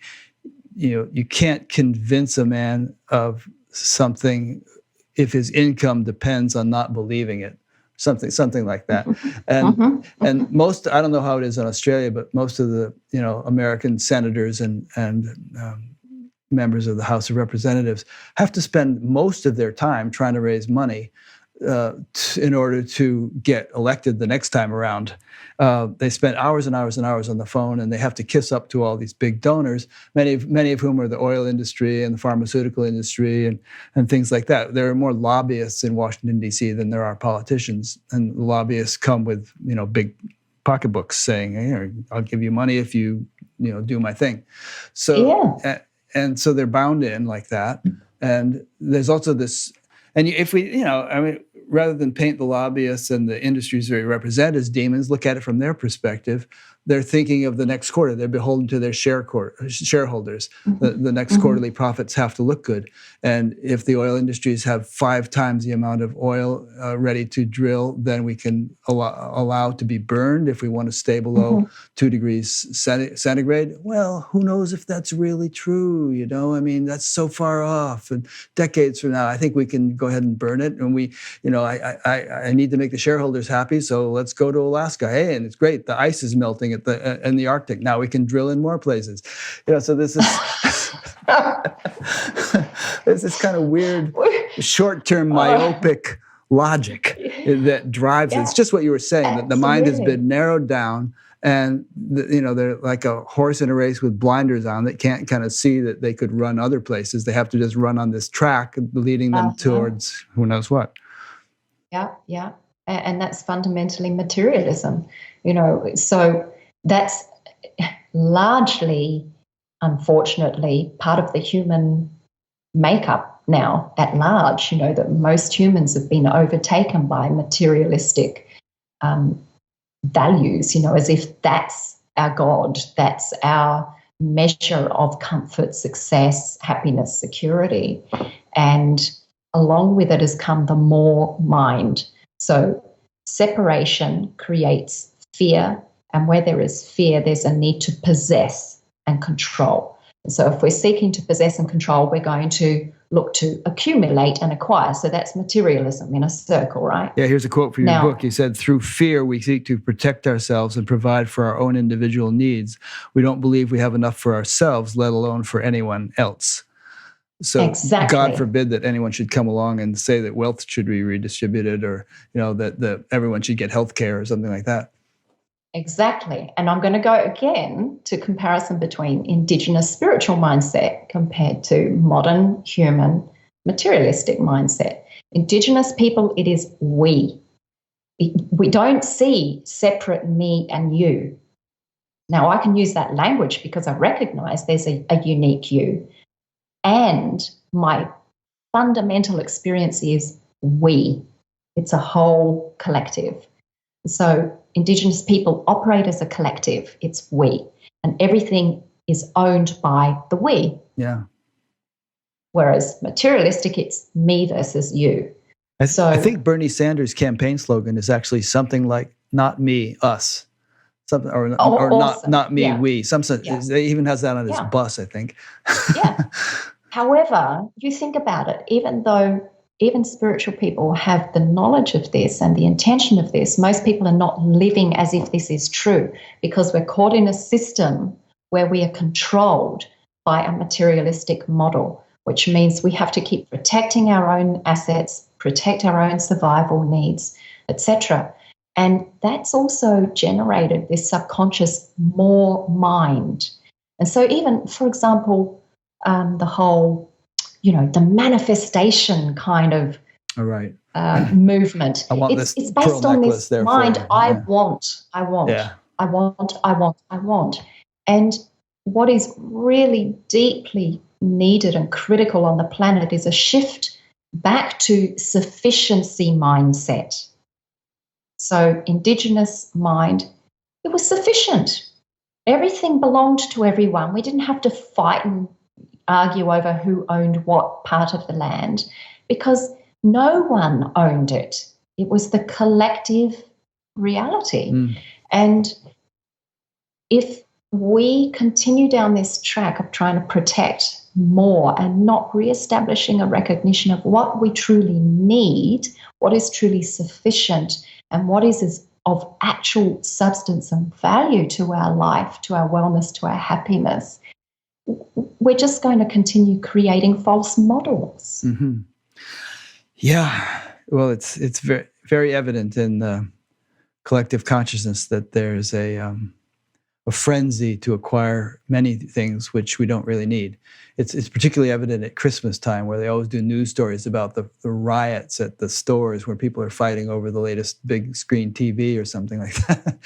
you can't convince a man of something if his income depends on not believing it. Something like that. And and most, I don't know how it is in Australia, but most of the American senators and members of the House of Representatives have to spend most of their time trying to raise money in order to get elected the next time around. They spend hours and hours and hours on the phone, and they have to kiss up to all these big donors, many of whom are the oil industry and the pharmaceutical industry and things like that. There are more lobbyists in Washington, D.C. than there are politicians, and the lobbyists come with big pocketbooks saying, "Hey, I'll give you money if you do my thing." So. Yeah. And so they're bound in like that. And there's also this, and if we, rather than paint the lobbyists and the industries they represent as demons, look at it from their perspective. They're thinking of the next quarter. They're beholden to their shareholders. The next quarterly profits have to look good. And if the oil industries have 5 times the amount of oil ready to drill, then we can allow to be burned if we want to stay below 2 degrees centigrade. Well, who knows if that's really true? I mean, that's so far off. And decades from now, I think we can go ahead and burn it. And I need to make the shareholders happy, so let's go to Alaska. Hey, and it's great. The ice is melting in the Arctic. Now we can drill in more places. So this is there's this kind of weird, short-term, myopic logic that drives it. It's just what you were saying, that the mind has been narrowed down, and they're like a horse in a race with blinders on that can't kind of see that they could run other places. They have to just run on this track leading them towards who knows what. Yeah. And that's fundamentally materialism, so that's largely, unfortunately, part of the human makeup now at large, that most humans have been overtaken by materialistic values, as if that's our God, that's our measure of comfort, success, happiness, security. And along with it has come the more mind. So separation creates fear, and where there is fear, there's a need to possess and control. So if we're seeking to possess and control, we're going to look to accumulate and acquire. So that's materialism in a circle, right? Yeah, here's a quote from your Now, book. You said, through fear, we seek to protect ourselves and provide for our own individual needs. We don't believe we have enough for ourselves, let alone for anyone else. So exactly. God forbid that anyone should come along and say that wealth should be redistributed, or that everyone should get health care or something like that. Exactly. And I'm going to go again to comparison between indigenous spiritual mindset compared to modern human materialistic mindset. Indigenous people, it is we. We don't see separate me and you. Now, I can use that language because I recognize there's a unique you. And my fundamental experience is we. It's a whole collective. So Indigenous people operate as a collective. It's we. And everything is owned by the we. Yeah. Whereas materialistic, it's me versus you. I think Bernie Sanders' campaign slogan is actually something like "Not me, us," something, or awesome. not me, yeah. we. They even has that on his Yeah. bus, I think. Yeah. However, you think about it, even though even spiritual people have the knowledge of this and the intention of this, most people are not living as if this is true because we're caught in a system where we are controlled by a materialistic model, which means we have to keep protecting our own assets, protect our own survival needs, etc. And that's also generated this subconscious more mind. And so even, for example, the whole, the manifestation kind of All right. movement. I want it's this based pearl on necklace this mind. I Yeah. want. Yeah. I want. And what is really deeply needed and critical on the planet is a shift back to sufficiency mindset. So Indigenous mind, it was sufficient. Everything belonged to everyone. We didn't have to fight and argue over who owned what part of the land because no one owned it. It was the collective reality. And if we continue down this track of trying to protect more and not reestablishing a recognition of what we truly need, what is truly sufficient, and what is of actual substance and value to our life, to our wellness, to our happiness, we're just going to continue creating false models. Mm-hmm. Yeah. Well, it's very, very evident in the collective consciousness that there's a frenzy to acquire many things which we don't really need. It's particularly evident at Christmas time, where they always do news stories about the riots at the stores where people are fighting over the latest big screen TV or something like that.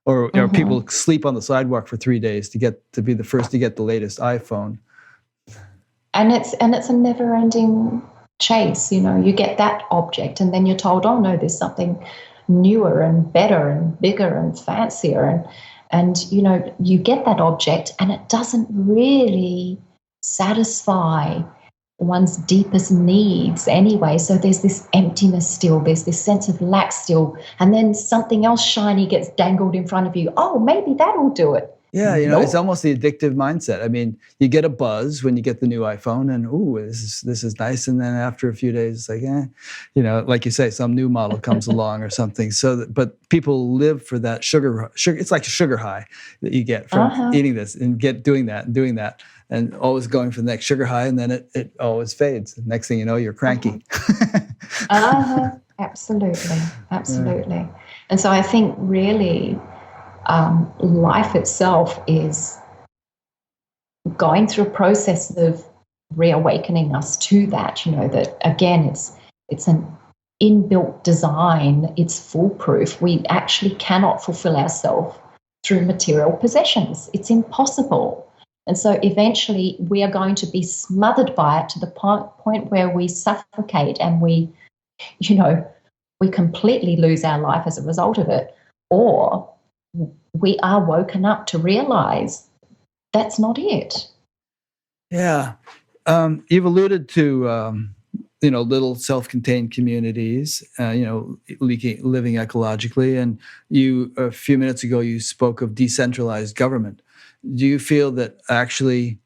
Or people sleep on the sidewalk for 3 days to be the first to get the latest iPhone. And it's a never-ending chase. You get that object, and then you're told, "Oh no, there's something newer and better and bigger and fancier." And you get that object, and it doesn't really satisfy one's deepest needs anyway. So there's this emptiness still, there's this sense of lack still, and then something else shiny gets dangled in front of you. Oh, maybe that'll do it. Yeah, Nope. It's almost the addictive mindset. I mean, you get a buzz when you get the new iPhone, and this is nice. And then after a few days, it's like, like you say, some new model comes along or something. But people live for that sugar. It's like a sugar high that you get from eating this and doing that, and always going for the next sugar high, and then it always fades. The next thing you know, you're cranky. Absolutely. Yeah. And so I think really, life itself is going through a process of reawakening us to that, that again, it's an inbuilt design, it's foolproof. We actually cannot fulfill ourselves through material possessions. It's impossible. And so eventually we are going to be smothered by it to the point where we suffocate and we completely lose our life as a result of it. Or we are woken up to realize that's not it. Yeah. You've alluded to, little self-contained communities, living ecologically. And a few minutes ago, you spoke of decentralized government. do you feel that actually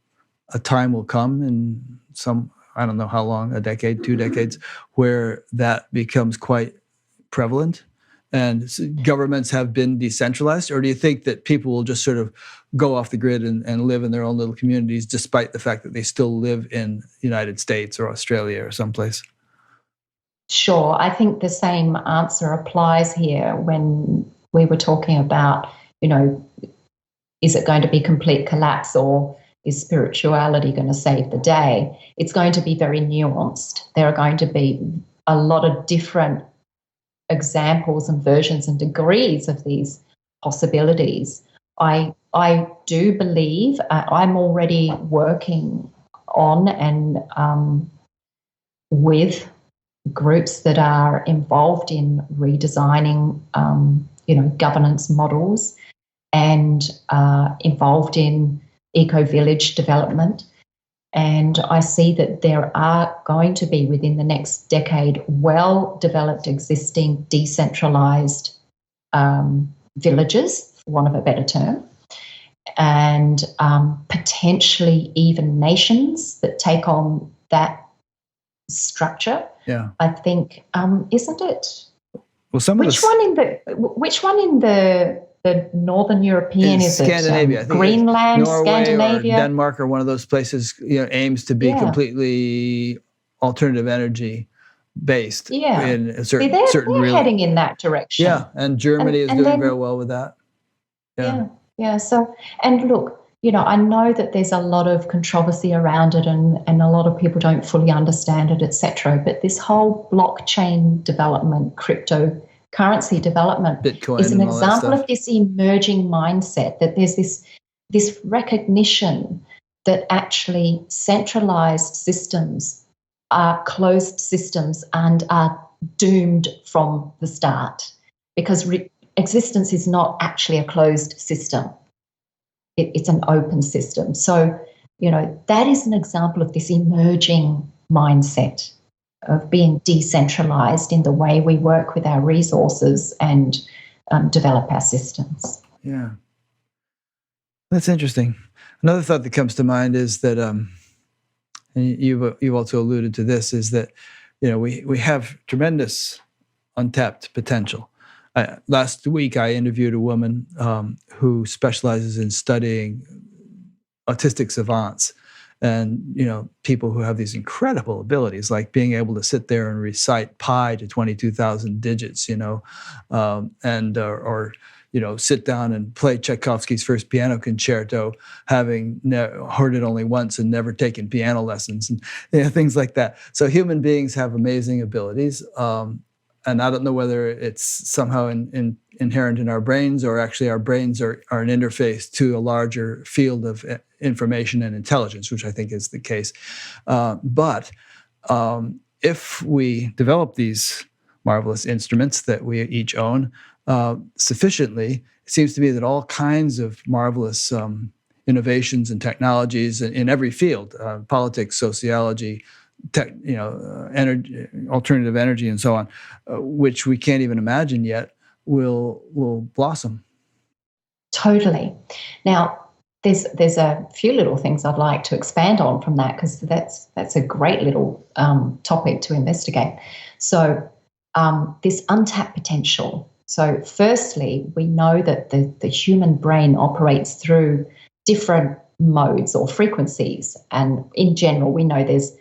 a time will come in some, I don't know how long, a decade, 2 decades, where that becomes quite prevalent and governments have been decentralized? Or do you think that people will just sort of go off the grid and live in their own little communities, despite the fact that they still live in the United States or Australia or someplace? Sure, I think the same answer applies here when we were talking about, you know, is it going to be complete collapse or is spirituality going to save the day? It's going to be very nuanced. There are going to be a lot of different examples and versions and degrees of these possibilities. I do believe I'm already working on and with groups that are involved in redesigning, governance models and involved in eco-village development. And I see that there are going to be, within the next decade, well-developed existing decentralised villages, for want of a better term, and potentially even nations that take on that structure. Yeah, I think, isn't it? well, some Which one in the Northern European is Scandinavia? it? I think Greenland, Norway Scandinavia, or Denmark, or one of those places, aims to be completely alternative energy based in a certain they're heading in that direction. Yeah, and Germany is doing very well with that. Yeah. So, and look, I know that there's a lot of controversy around it, and a lot of people don't fully understand it, etc. But this whole blockchain development, cryptocurrency development, Bitcoin is an example of this emerging mindset, that there's this recognition that actually centralized systems are closed systems and are doomed from the start, because existence is not actually a closed system. It's an open system. So, that is an example of this emerging mindset of being decentralized in the way we work with our resources and develop our systems. Yeah. That's interesting. Another thought that comes to mind is that, and you've also alluded to this, is that, we have tremendous untapped potential. Last week, I interviewed a woman who specializes in studying autistic savants and, people who have these incredible abilities, like being able to sit there and recite pi to 22,000 digits, or sit down and play Tchaikovsky's first piano concerto, having heard it only once and never taken piano lessons, and things like that. So human beings have amazing abilities. And I don't know whether it's somehow inherent in our brains, or actually our brains are an interface to a larger field of information and intelligence, which I think is the case. But if we develop these marvelous instruments that we each own sufficiently, it seems to me that all kinds of marvelous innovations and technologies in every field, politics, sociology, energy, alternative energy, and so on, which we can't even imagine yet, will blossom. Totally. Now, there's a few little things I'd like to expand on from that, because that's a great little topic to investigate. So, this untapped potential. So, firstly, we know that the human brain operates through different modes or frequencies, and in general, we know there's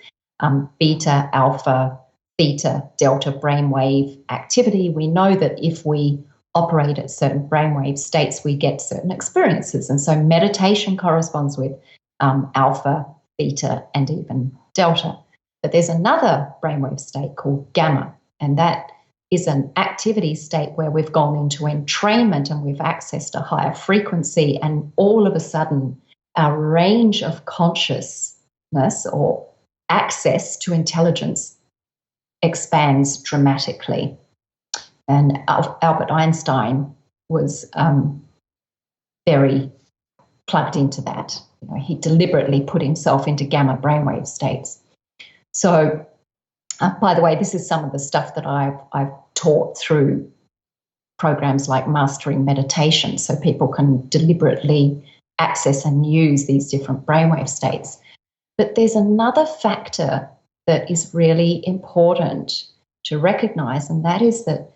beta, alpha, theta, delta brainwave activity. We know that if we operate at certain brainwave states, we get certain experiences. And so meditation corresponds with alpha, theta, and even delta. But there's another brainwave state called gamma, and that is an activity state where we've gone into entrainment and we've accessed a higher frequency, and all of a sudden our range of consciousness or access to intelligence expands dramatically. And Albert Einstein was very plugged into that. He deliberately put himself into gamma brainwave states. So, by the way, this is some of the stuff that I've taught through programs like Mastering Meditation, so people can deliberately access and use these different brainwave states. But there's another factor that is really important to recognize, and that is that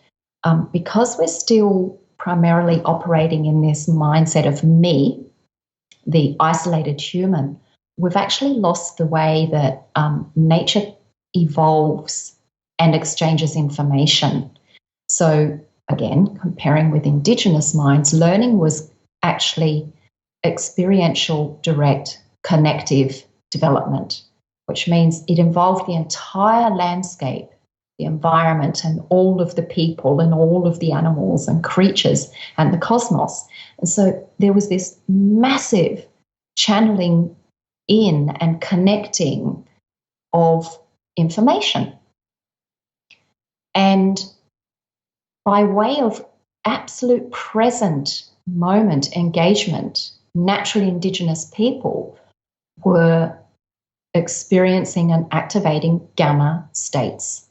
because we're still primarily operating in this mindset of me, the isolated human, we've actually lost the way that nature evolves and exchanges information. So, again, comparing with Indigenous minds, learning was actually experiential, direct, connective development, which means it involved the entire landscape, the environment, and all of the people and all of the animals and creatures and the cosmos. And so there was this massive channeling in and connecting of information. And by way of absolute present moment engagement, naturally Indigenous people were experiencing and activating gamma states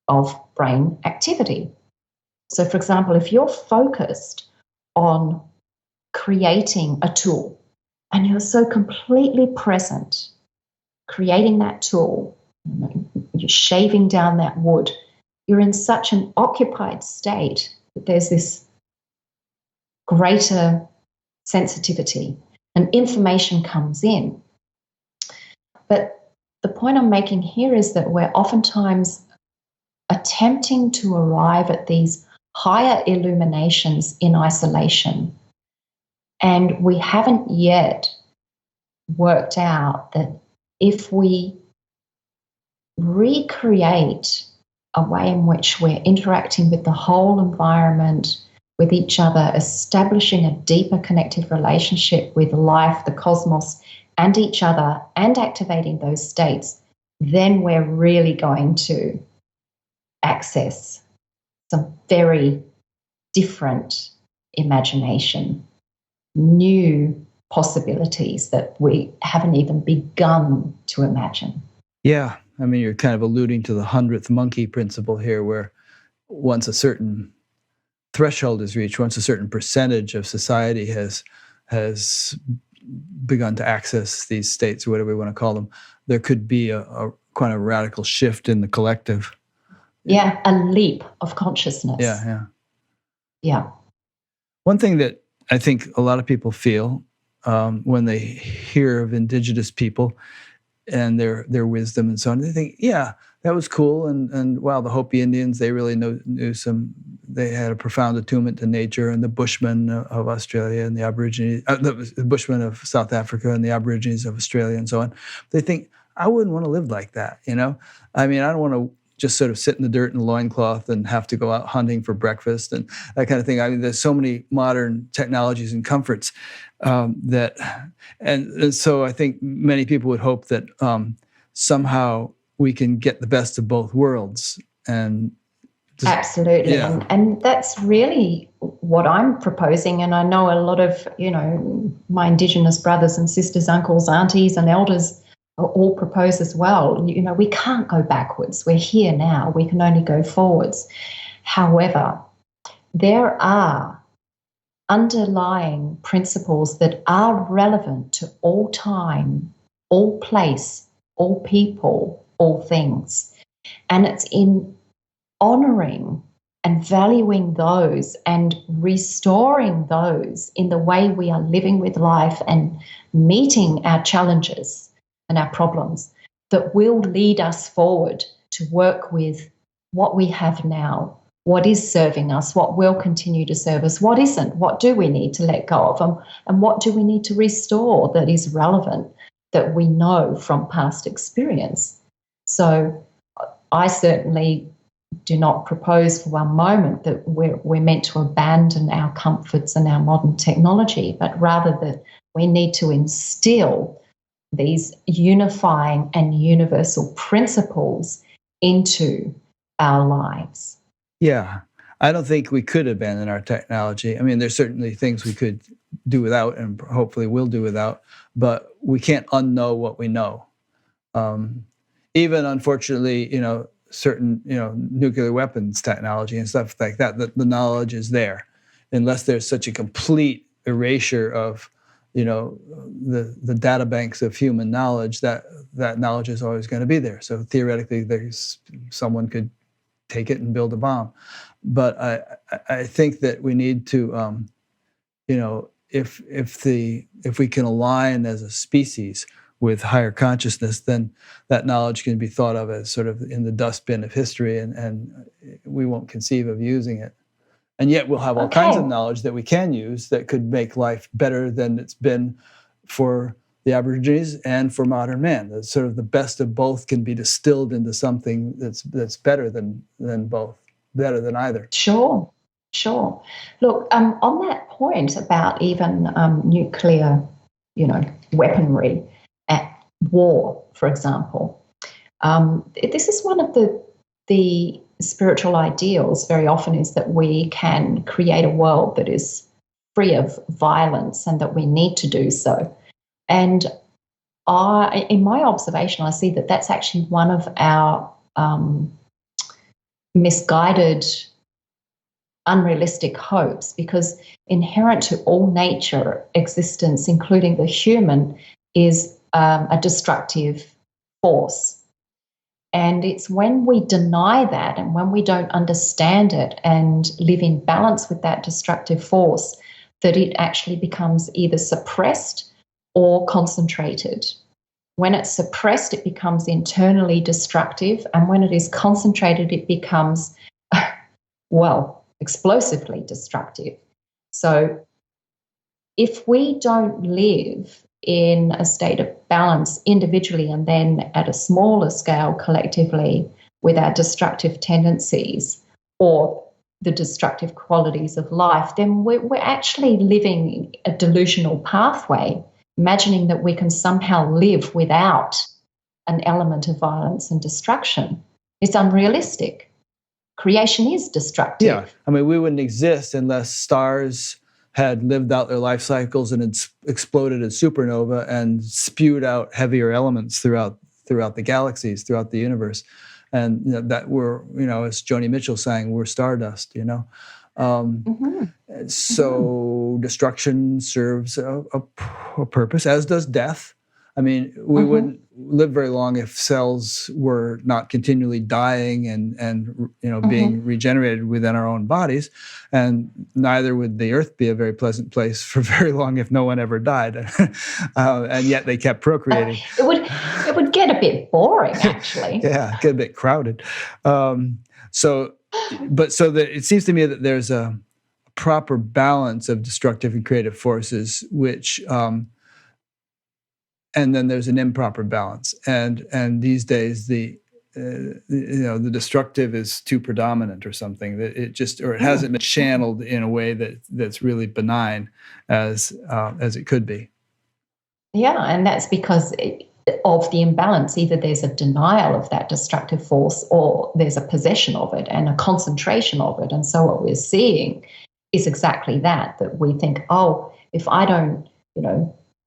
of brain activity. So, for example, if you're focused on creating a tool and you're so completely present, creating that tool, you're shaving down that wood, you're in such an occupied state that there's this greater sensitivity and information comes in. But the point I'm making here is that we're oftentimes attempting to arrive at these higher illuminations in isolation. And we haven't yet worked out that if we recreate a way in which we're interacting with the whole environment, with each other, establishing a deeper connected relationship with life, the cosmos, and each other, and activating those states, then we're really going to access some very different imagination, new possibilities that we haven't even begun to imagine. Yeah. I mean, you're kind of alluding to the 100th monkey principle here, where once a certain threshold is reached, once a certain percentage of society has begun to access these states, or whatever we want to call them, there could be a kind of radical shift in the collective. Yeah, a leap of consciousness. Yeah. One thing that I think a lot of people feel when they hear of Indigenous people and their wisdom and so on, they think, yeah, that was cool, and wow, the Hopi Indians, they really knew they had a profound attunement to nature, and the Bushmen of Australia and the Aborigines, the Bushmen of South Africa and the Aborigines of Australia and so on. They think, I wouldn't want to live like that, you know? I mean, I don't want to just sort of sit in the dirt in a loincloth and have to go out hunting for breakfast and that kind of thing. I mean, there's so many modern technologies and comforts and so I think many people would hope that somehow we can get the best of both worlds. And absolutely. Yeah. And that's really what I'm proposing. And I know a lot of, my Indigenous brothers and sisters, uncles, aunties, and elders all propose as well. We can't go backwards. We're here now. We can only go forwards. However, there are underlying principles that are relevant to all time, all place, all people, all things. And it's in honoring and valuing those and restoring those in the way we are living with life and meeting our challenges and our problems that will lead us forward to work with what we have now, what is serving us, what will continue to serve us, what isn't, what do we need to let go of, and what do we need to restore that is relevant, that we know from past experience. So I certainly do not propose for one moment that we're meant to abandon our comforts and our modern technology, but rather that we need to instill these unifying and universal principles into our lives. Yeah. I don't think we could abandon our technology. I mean, there's certainly things we could do without and hopefully will do without, but we can't unknow what we know. Even unfortunately, certain, nuclear weapons technology and stuff like that, the knowledge is there. Unless there's such a complete erasure of the data banks of human knowledge, that knowledge is always going to be there. So theoretically, someone could take it and build a bomb. But I think that we need to, if we can align as a species with higher consciousness, then that knowledge can be thought of as sort of in the dustbin of history, and we won't conceive of using it. And yet we'll have all kinds of knowledge that we can use that could make life better than it's been for the Aborigines and for modern man. That sort of the best of both can be distilled into something that's better than both, better than either. Sure. Look, on that point about even nuclear, weaponry at war, for example, this is one of the spiritual ideals very often, is that we can create a world that is free of violence and that we need to do so. And in my observation, I see that that's actually one of our misguided, unrealistic hopes, because inherent to all nature existence, including the human, is a destructive force. And it's when we deny that and when we don't understand it and live in balance with that destructive force, that it actually becomes either suppressed or concentrated. When it's suppressed, it becomes internally destructive. And when it is concentrated, it becomes, explosively destructive. So if we don't live in a state of balance individually and then at a smaller scale collectively with our destructive tendencies or the destructive qualities of life, then we're actually living a delusional pathway, imagining that we can somehow live without an element of violence and destruction. It's unrealistic. Creation is destructive. Yeah, I mean, we wouldn't exist unless stars had lived out their life cycles and had exploded as supernova and spewed out heavier elements throughout the galaxies, throughout the universe. And that we're, as Joni Mitchell sang, we're stardust, So destruction serves a purpose, as does death. I mean, we wouldn't live very long if cells were not continually dying and being regenerated within our own bodies, and neither would the Earth be a very pleasant place for very long if no one ever died, and yet they kept procreating. It would get a bit boring, actually. Yeah, get a bit crowded. So that it seems to me that there's a proper balance of destructive and creative forces, which. And then there's an improper balance, and these days the destructive is too predominant or something, that it hasn't been channeled in a way that's really benign as it could be. Yeah, and that's because of the imbalance. Either there's a denial of that destructive force, or there's a possession of it and a concentration of it. And so what we're seeing is exactly that we think, if I don't,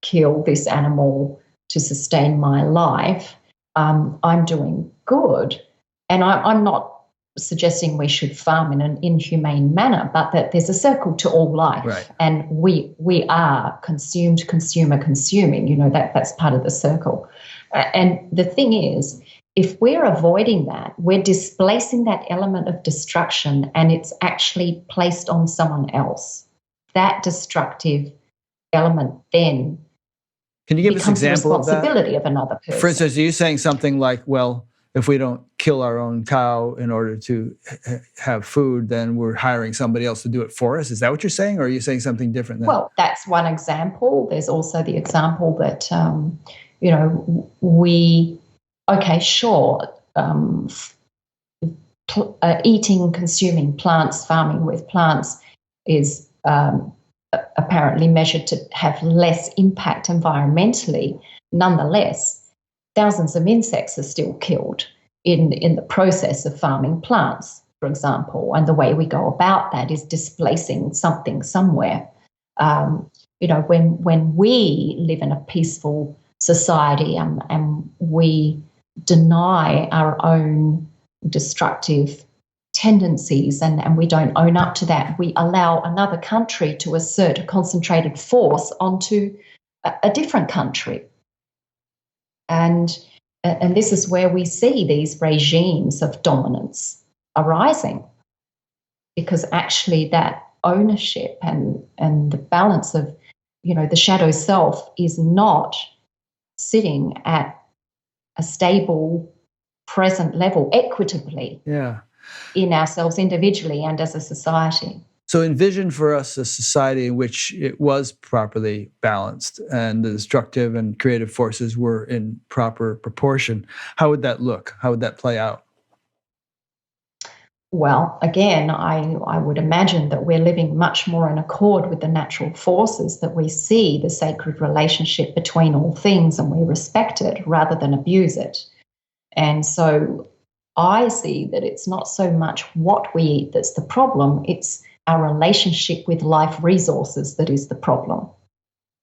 kill this animal to sustain my life, I'm doing good. And I'm not suggesting we should farm in an inhumane manner, but that there's a circle to all life. Right. And we are consumed, consumer, consuming, that's part of the circle. And the thing is, if we're avoiding that, we're displacing that element of destruction, and it's actually placed on someone else. That destructive element then can you give us an example of that? Responsibility of another person. For instance, are you saying something like, well, if we don't kill our own cow in order to have food, then we're hiring somebody else to do it for us? Is that what you're saying, or are you saying something different than that? Well, that's one example. There's also the example that, eating, consuming plants, farming with plants is apparently measured to have less impact environmentally. Nonetheless, thousands of insects are still killed in the process of farming plants, for example. And the way we go about that is displacing something somewhere. When we live in a peaceful society and we deny our own destructive tendencies and we don't own up to that, we allow another country to assert a concentrated force onto a different country. And this is where we see these regimes of dominance arising, because actually that ownership and the balance of, the shadow self is not sitting at a stable, present level equitably Yeah. in ourselves individually and as a society. So envision for us a society in which it was properly balanced and the destructive and creative forces were in proper proportion. How would that look? How would that play out? Well, again, I would imagine that we're living much more in accord with the natural forces, that we see the sacred relationship between all things and we respect it rather than abuse it. And so I see that it's not so much what we eat that's the problem, it's our relationship with life resources that is the problem.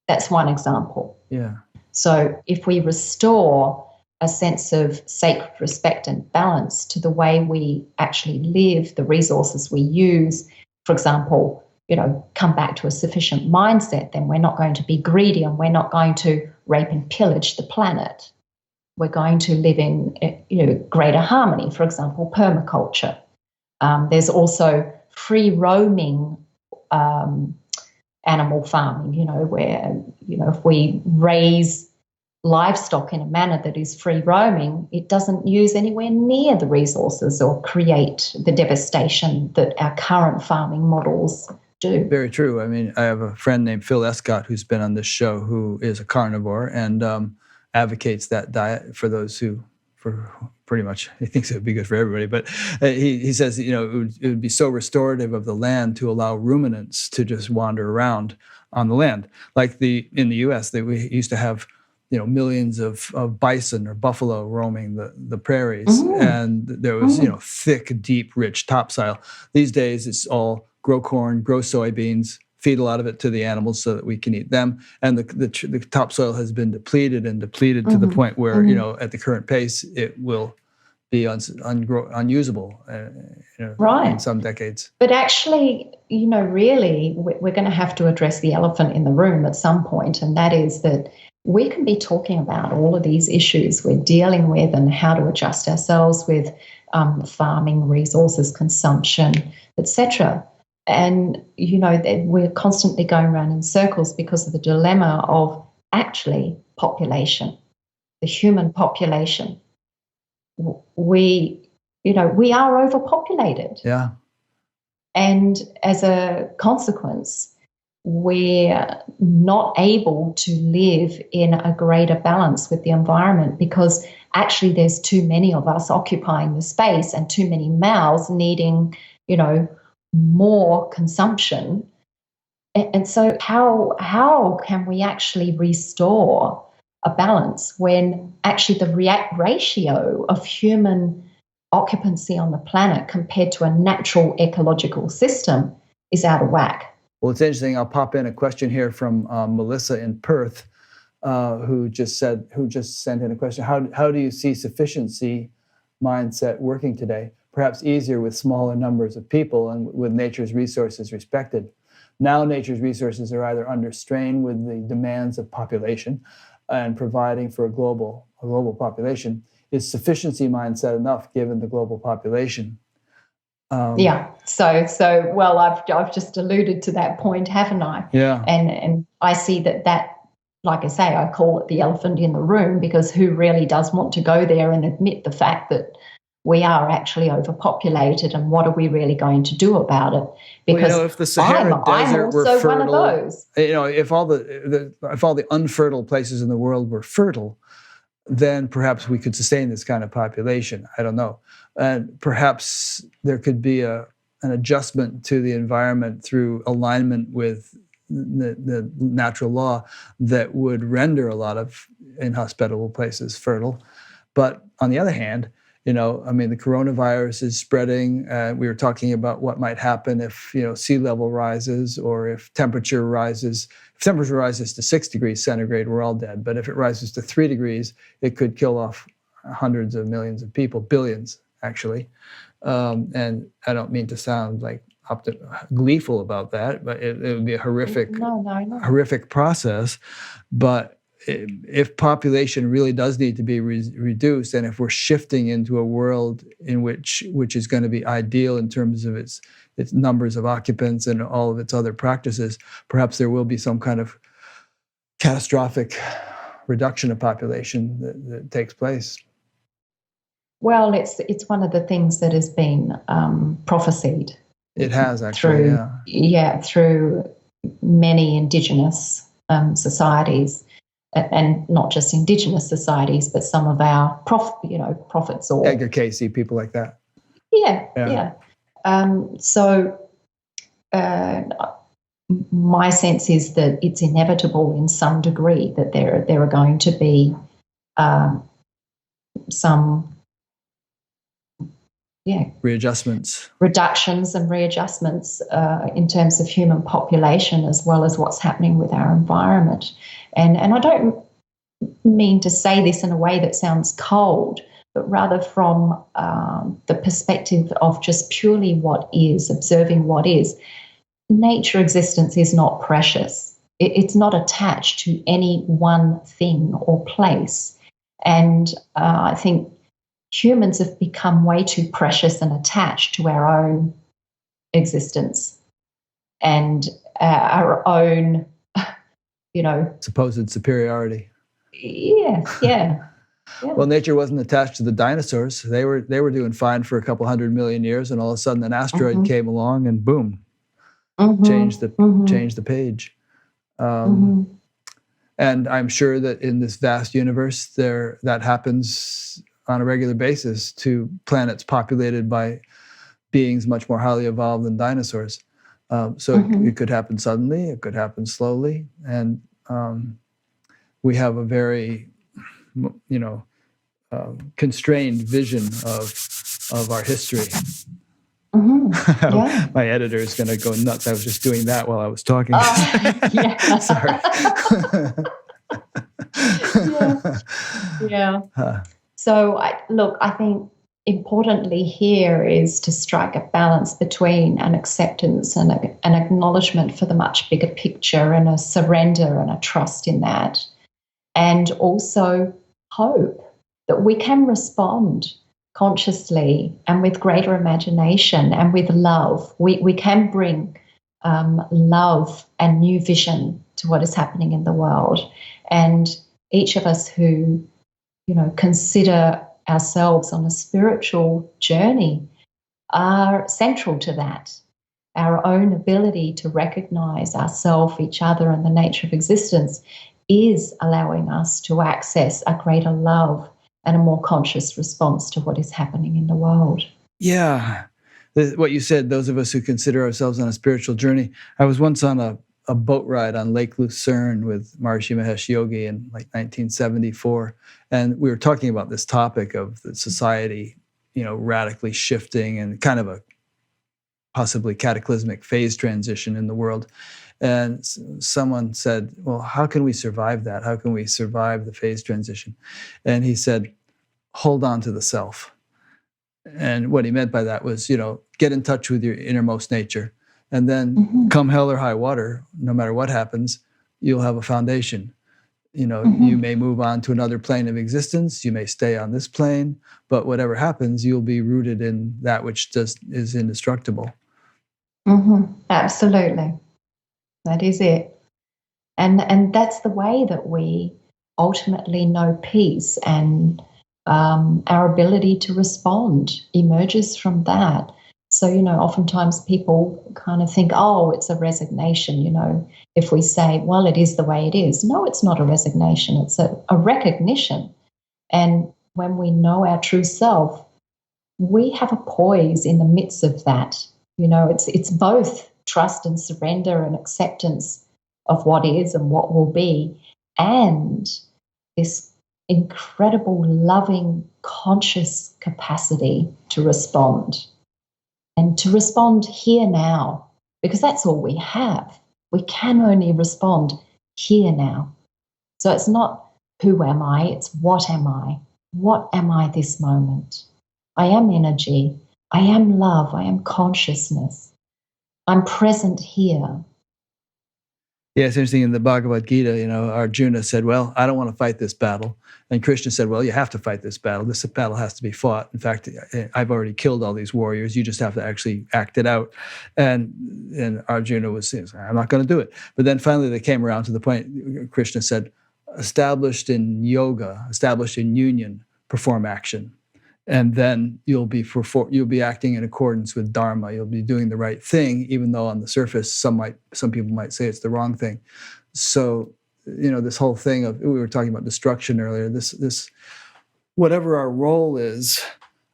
That's one example. Yeah. So if we restore a sense of sacred respect and balance to the way we actually live, the resources we use, for example, come back to a sufficient mindset, then we're not going to be greedy and we're not going to rape and pillage the planet. We're going to live in greater harmony, for example, permaculture. There's also free roaming animal farming, where, if we raise livestock in a manner that is free roaming, it doesn't use anywhere near the resources or create the devastation that our current farming models do. Very true. I mean, I have a friend named Phil Escott who's been on this show who is a carnivore and advocates that diet for those who, for pretty much, he thinks it would be good for everybody. But he says, it would be so restorative of the land to allow ruminants to just wander around on the land. Like in the U.S., we used to have millions of bison or buffalo roaming the prairies, and there was thick, deep, rich topsoil. These days, it's all grow corn, grow soybeans, feed a lot of it to the animals so that we can eat them. And the topsoil has been depleted to the point where at the current pace it will be unusable right. in some decades. But actually, really, we're going to have to address the elephant in the room at some point, and that is that we can be talking about all of these issues we're dealing with and how to adjust ourselves with farming, resources, consumption, etc. And, we're constantly going around in circles because of the dilemma of actually population, the human population. We are overpopulated. Yeah. And as a consequence, we're not able to live in a greater balance with the environment because actually there's too many of us occupying the space and too many mouths needing, more consumption. And so how can we actually restore a balance when actually the ratio of human occupancy on the planet compared to a natural ecological system is out of whack? Well, it's interesting. I'll pop in a question here from Melissa in Perth, who just sent in a question. How do you see sufficiency mindset working today? Perhaps easier with smaller numbers of people and with nature's resources respected. Now nature's resources are either under strain with the demands of population and providing for a global population. Is sufficiency mindset enough given the global population? Yeah. So well, I've just alluded to that point, haven't I? Yeah. And I see that, like I say, I call it the elephant in the room, because who really does want to go there and admit the fact that we are actually overpopulated, and what are we really going to do about it? Because if the Sahara Desert were fertile, one of those. If all the unfertile places in the world were fertile, then perhaps we could sustain this kind of population. I don't know. And perhaps there could be an adjustment to the environment through alignment with the natural law that would render a lot of inhospitable places fertile. But on the other hand, the coronavirus is spreading. We were talking about what might happen if, sea level rises or if temperature rises. If temperature rises to 6 degrees centigrade, we're all dead. But if it rises to 3 degrees, it could kill off hundreds of millions of people, billions, actually. And I don't mean to sound like gleeful about that, but it would be a No. horrific process. But if population really does need to be reduced, and if we're shifting into a world in which is going to be ideal in terms of its numbers of occupants and all of its other practices, perhaps there will be some kind of catastrophic reduction of population that takes place. Well, it's one of the things that has been prophesied. It has actually, through many Indigenous societies, and not just Indigenous societies, but some of our prophets or Edgar Cayce, people like that. Yeah. So my sense is that it's inevitable in some degree that there are going to be some readjustments, reductions and readjustments in terms of human population, as well as what's happening with our environment. And I don't mean to say this in a way that sounds cold, but rather from the perspective of just purely what is, observing what is. Nature existence is not precious. It's not attached to any one thing or place. And I think humans have become way too precious and attached to our own existence and our own, supposed superiority. Yeah. Well, nature wasn't attached to the dinosaurs. They were doing fine for a couple 100 million years, and all of a sudden an asteroid came along and boom, changed the page. And I'm sure that in this vast universe, that happens on a regular basis to planets populated by beings much more highly evolved than dinosaurs. It could happen suddenly, it could happen slowly, and we have a very, constrained vision of our history. My editor is going to go nuts. I was just doing that while I was talking. Sorry. So, I think importantly here is to strike a balance between an acceptance and an acknowledgement for the much bigger picture, and a surrender and a trust in that, and also hope that we can respond consciously and with greater imagination and with love. We can bring love and new vision to what is happening in the world. And each of us who, consider ourselves on a spiritual journey are central to that. Our own ability to recognize ourselves, each other, and the nature of existence is allowing us to access a greater love and a more conscious response to what is happening in the world. Yeah. What you said, those of us who consider ourselves on a spiritual journey. I was once on a boat ride on Lake Lucerne with Maharishi Mahesh Yogi in 1974. And we were talking about this topic of the society, radically shifting and kind of a possibly cataclysmic phase transition in the world. And someone said, well, how can we survive that? How can we survive the phase transition? And he said, hold on to the self. And what he meant by that was, get in touch with your innermost nature. And then come hell or high water, no matter what happens, you'll have a foundation. You may move on to another plane of existence. You may stay on this plane, but whatever happens, you'll be rooted in that which just is indestructible. Absolutely. That is it. And that's the way that we ultimately know peace, and our ability to respond emerges from that. So, oftentimes people kind of think, oh, it's a resignation, if we say, well, it is the way it is. No, it's not a resignation. It's a recognition. And when we know our true self, we have a poise in the midst of that. It's both trust and surrender and acceptance of what is and what will be, and this incredible, loving, conscious capacity to respond. And to respond here now, because that's all we have. We can only respond here now. So it's not who am I, it's what am I? What am I this moment? I am energy. I am love. I am consciousness. I'm present here. Yeah, it's interesting. In the Bhagavad Gita, Arjuna said, well, I don't want to fight this battle. And Krishna said, well, you have to fight this battle. This battle has to be fought. In fact, I've already killed all these warriors. You just have to actually act it out. And Arjuna was saying, I'm not going to do it. But then finally they came around to the point, Krishna said, established in yoga, established in union, perform action. And then you'll be acting in accordance with Dharma. You'll be doing the right thing, even though on the surface some people might say it's the wrong thing. So, this whole thing of, we were talking about destruction earlier. This whatever our role is,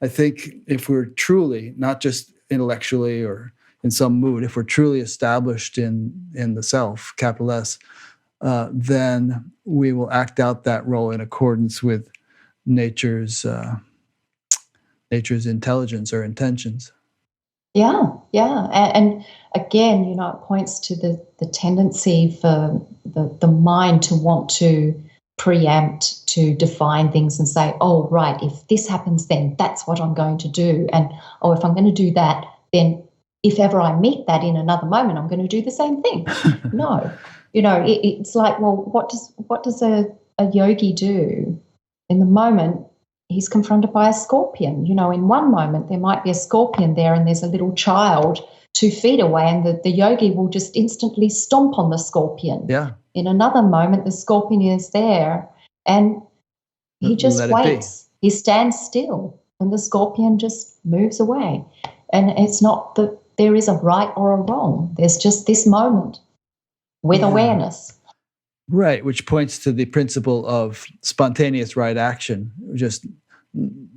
I think if we're truly, not just intellectually or in some mood, if we're truly established in the self, capital S, then we will act out that role in accordance with nature's intelligence or intentions. Yeah. And again, it points to the tendency for the mind to want to preempt, to define things and say, oh, right, if this happens, then that's what I'm going to do. And, oh, if I'm going to do that, then if ever I meet that in another moment, I'm going to do the same thing. No. It's like, well, what does a yogi do in the moment? He's confronted by a scorpion. In one moment, there might be a scorpion there and there's a little child 2 feet away, and the yogi will just instantly stomp on the scorpion. Yeah. In another moment, the scorpion is there and he just waits. He stands still and the scorpion just moves away. And it's not that there is a right or a wrong. There's just this moment with awareness. Right, which points to the principle of spontaneous right action. Just,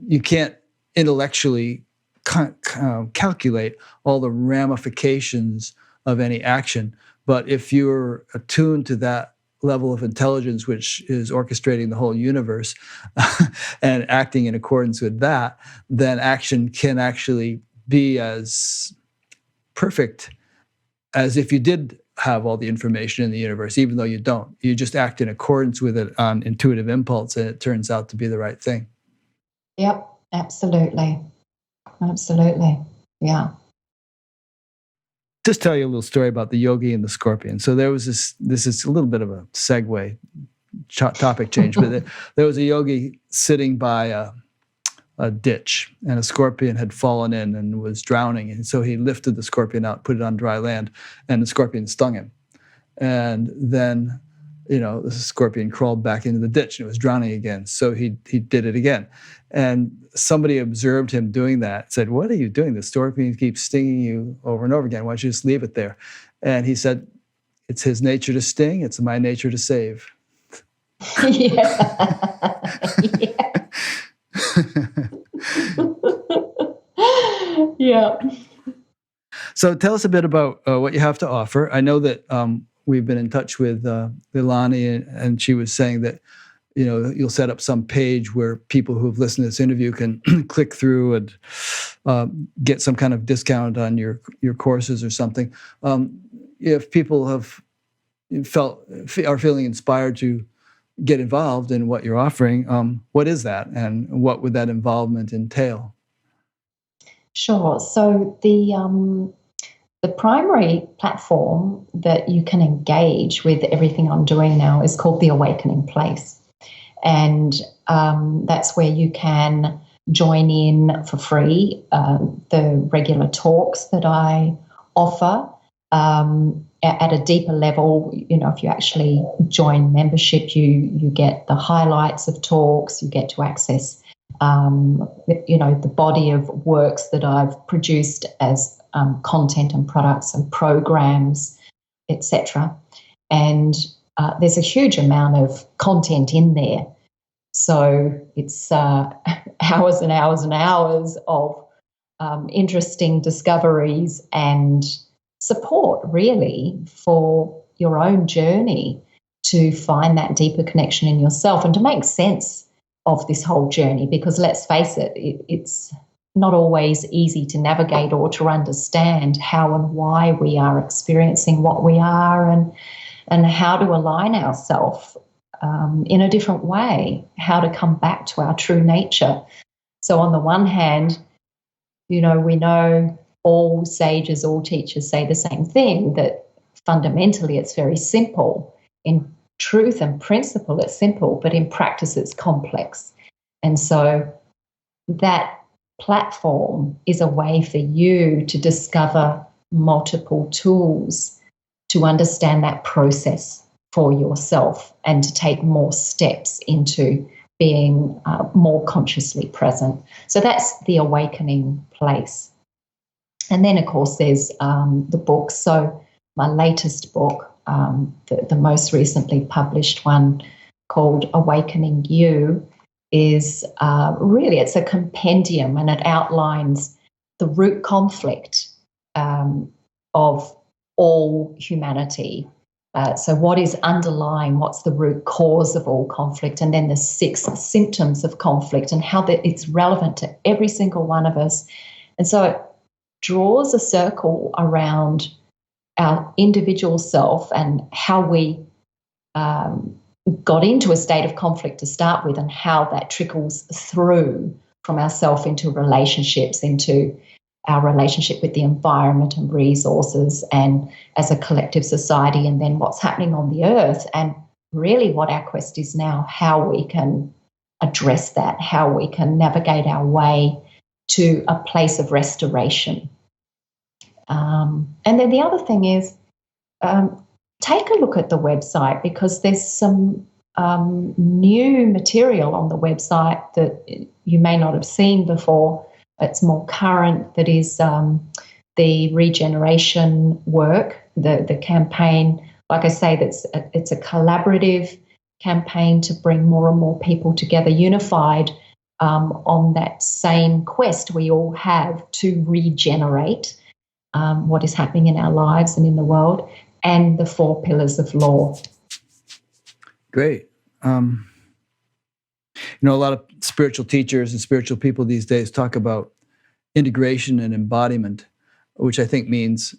you can't intellectually calculate all the ramifications of any action, but if you're attuned to that level of intelligence which is orchestrating the whole universe and acting in accordance with that, then action can actually be as perfect as if you did have all the information in the universe, even though you don't. You just act in accordance with it on intuitive impulse, and it turns out to be the right thing. Yep, absolutely. Yeah. Just tell you a little story about the yogi and the scorpion. So there was this is a little bit of a segue, topic change, but there was a yogi sitting by a ditch, and a scorpion had fallen in and was drowning. And so he lifted the scorpion out, put it on dry land, and the scorpion stung him. And then, the scorpion crawled back into the ditch and it was drowning again. So he did it again. And somebody observed him doing that, said, "What are you doing? The scorpion keeps stinging you over and over again. Why don't you just leave it there?" And he said, "It's his nature to sting. It's my nature to save." Yeah. So tell us a bit about what you have to offer. I know that we've been in touch with Leilani, and she was saying that you'll set up some page where people who've listened to this interview can click through and get some kind of discount on your courses or something. If people are feeling inspired to get involved in what you're offering, what is that, and what would that involvement entail? Sure. So the primary platform that you can engage with everything I'm doing now is called The Awakening Place. And that's where you can join in for free the regular talks that I offer. At a deeper level, if you actually join membership, you get the highlights of talks, you get to access the body of works that I've produced as content and products and programs, etc. And there's a huge amount of content in there. So it's hours and hours and hours of interesting discoveries and support, really, for your own journey to find that deeper connection in yourself and to make sense of this whole journey, because let's face it, it's not always easy to navigate or to understand how and why we are experiencing what we are, and how to align ourselves in a different way, how to come back to our true nature. So on the one hand, we know all sages, all teachers say the same thing, that fundamentally it's very simple. In truth and principle, it's simple, but in practice, it's complex. And so that platform is a way for you to discover multiple tools to understand that process for yourself and to take more steps into being more consciously present. So that's the awakening place. And then, of course, there's the books. So my latest book, the most recently published one called Awakening You, is really, it's a compendium, and it outlines the root conflict of all humanity. So what is underlying, what's the root cause of all conflict, and then the 6 symptoms of conflict and how that it's relevant to every single one of us. And so it draws a circle around our individual self and how we got into a state of conflict to start with, and how that trickles through from ourself into relationships, into our relationship with the environment and resources, and as a collective society, and then what's happening on the earth. And really what our quest is now, how we can address that, how we can navigate our way to a place of restoration. And then the other thing is, take a look at the website, because there's some new material on the website that you may not have seen before. It's more current, that is the regeneration work, the campaign. Like I say, it's a collaborative campaign to bring more and more people together, unified on that same quest we all have to regenerate what is happening in our lives and in the world, and the 4 pillars of law. Great. A lot of spiritual teachers and spiritual people these days talk about integration and embodiment, which I think means,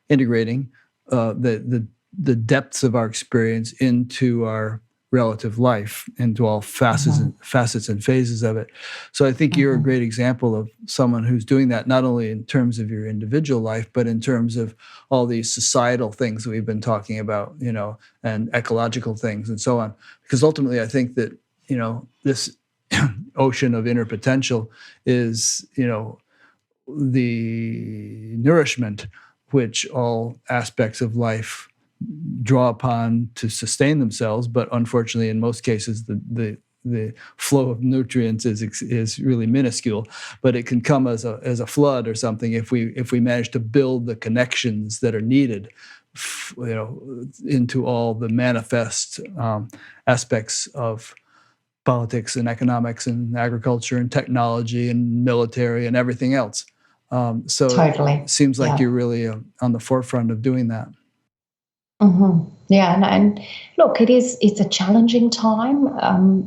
integrating the depths of our experience into our relative life, into all facets and phases of it. So I think you're a great example of someone who's doing that, not only in terms of your individual life, but in terms of all these societal things that we've been talking about, and ecological things and so on. Because ultimately, I think that, this ocean of inner potential is, the nourishment which all aspects of life draw upon to sustain themselves, but unfortunately, in most cases, the flow of nutrients is really minuscule. But it can come as a flood or something if we manage to build the connections that are needed, into all the manifest aspects of politics and economics and agriculture and technology and military and everything else. So Totally. It seems like you're really on the forefront of doing that. Yeah, and look, it's a challenging time.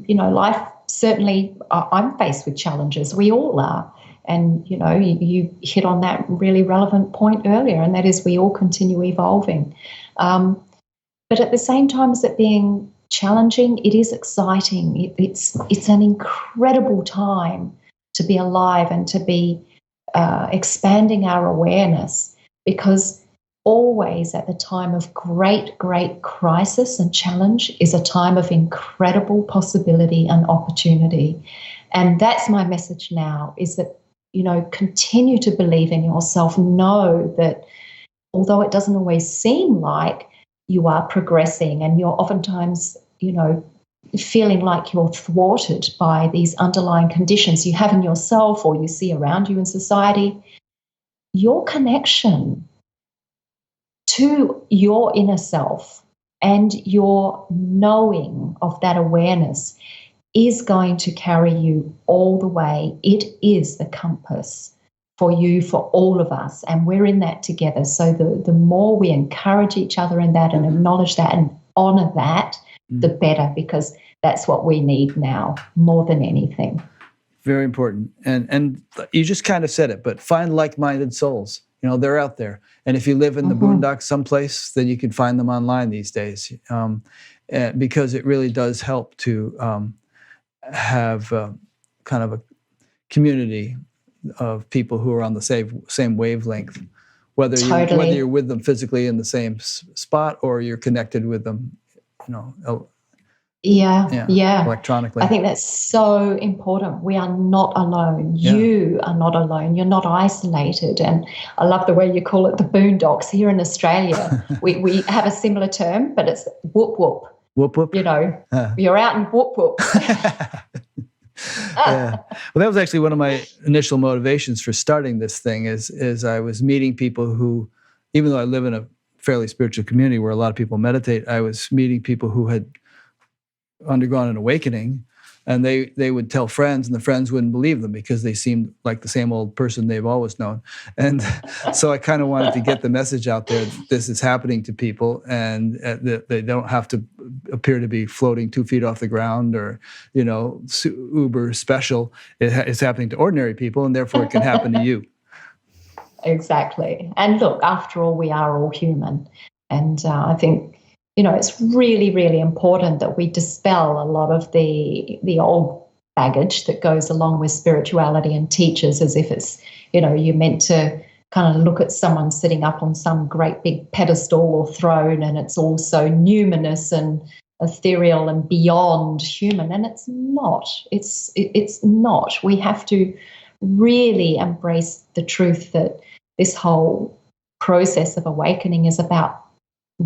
Life, certainly, I'm faced with challenges. We all are. And, you hit on that really relevant point earlier, and that is we all continue evolving. But at the same time as it being challenging, it is exciting. It's an incredible time to be alive and to be expanding our awareness, because always at the time of great, great crisis and challenge is a time of incredible possibility and opportunity. And that's my message now, is that, continue to believe in yourself. Know that although it doesn't always seem like you are progressing, and you're oftentimes, feeling like you're thwarted by these underlying conditions you have in yourself or you see around you in society, your connection to your inner self and your knowing of that awareness is going to carry you all the way. It is the compass for you, for all of us, and we're in that together. So the more we encourage each other in that and acknowledge that and honor that, the better, because that's what we need now more than anything. Very important. And you just kind of said it, but find like-minded souls. They're out there. And if you live in the boondocks someplace, then you can find them online these days, because it really does help to have kind of a community of people who are on the same wavelength, whether Totally. you're with them physically in the same spot or you're connected with them, Yeah. electronically. I think that's so important. We are not alone. Yeah. You are not alone. You're not isolated. And I love the way you call it the boondocks. Here in Australia, we have a similar term, but it's whoop whoop. Whoop whoop. You're out in whoop whoop. Yeah. Well, that was actually one of my initial motivations for starting this thing is I was meeting people who, even though I live in a fairly spiritual community where a lot of people meditate, I was meeting people who had undergone an awakening, and they would tell friends, and the friends wouldn't believe them because they seemed like the same old person they've always known. And so I kind of wanted to get the message out there that this is happening to people, and that they don't have to appear to be floating 2 feet off the ground or, uber special. It's happening to ordinary people, and therefore it can happen to you. Exactly. And look, after all, we are all human. And I think, it's really, really important that we dispel a lot of the old baggage that goes along with spirituality and teachers, as if it's, you're meant to kind of look at someone sitting up on some great big pedestal or throne, and it's all so numinous and ethereal and beyond human. And it's not. It's not. We have to really embrace the truth that this whole process of awakening is about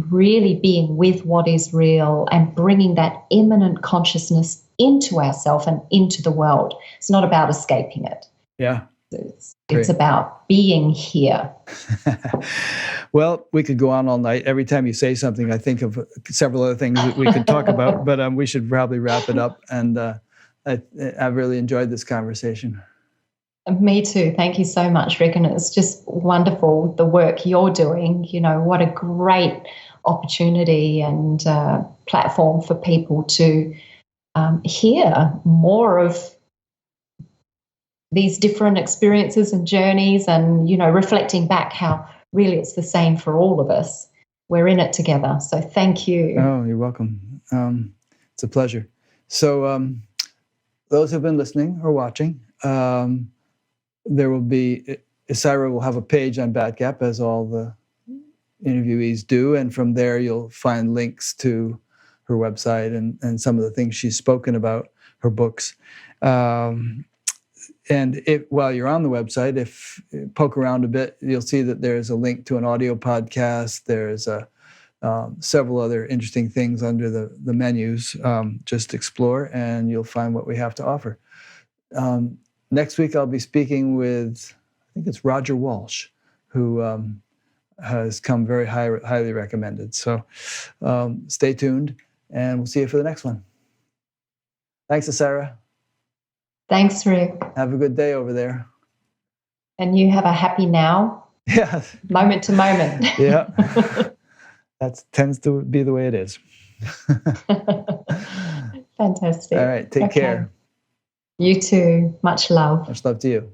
really being with what is real and bringing that immanent consciousness into ourselves and into the world. It's not about escaping it. Yeah. It's about being here. Well, we could go on all night. Every time you say something, I think of several other things that we could talk about, but we should probably wrap it up. And I've really enjoyed this conversation. Me too. Thank you so much, Rick. And it's just wonderful, the work you're doing. What a great opportunity and platform for people to hear more of these different experiences and journeys, and, reflecting back how really it's the same for all of us. We're in it together. So thank you. Oh, you're welcome. It's a pleasure. So those who've been listening or watching, there will be, Isira will have a page on Batgap, as all the interviewees do, and from there you'll find links to her website and some of the things she's spoken about, her books. And while you're on the website, if you poke around a bit, you'll see that there's a link to an audio podcast. There's several other interesting things under the menus. Just explore, and you'll find what we have to offer. Next week, I'll be speaking with, I think it's Roger Walsh, who has come very highly recommended. So stay tuned, and we'll see you for the next one. Thanks, Isira. Thanks, Rick. Have a good day over there. And you have a happy now. Yeah. Moment to moment. Yeah. That tends to be the way it is. Fantastic. All right. Take care. You too. Much love. Much love to you.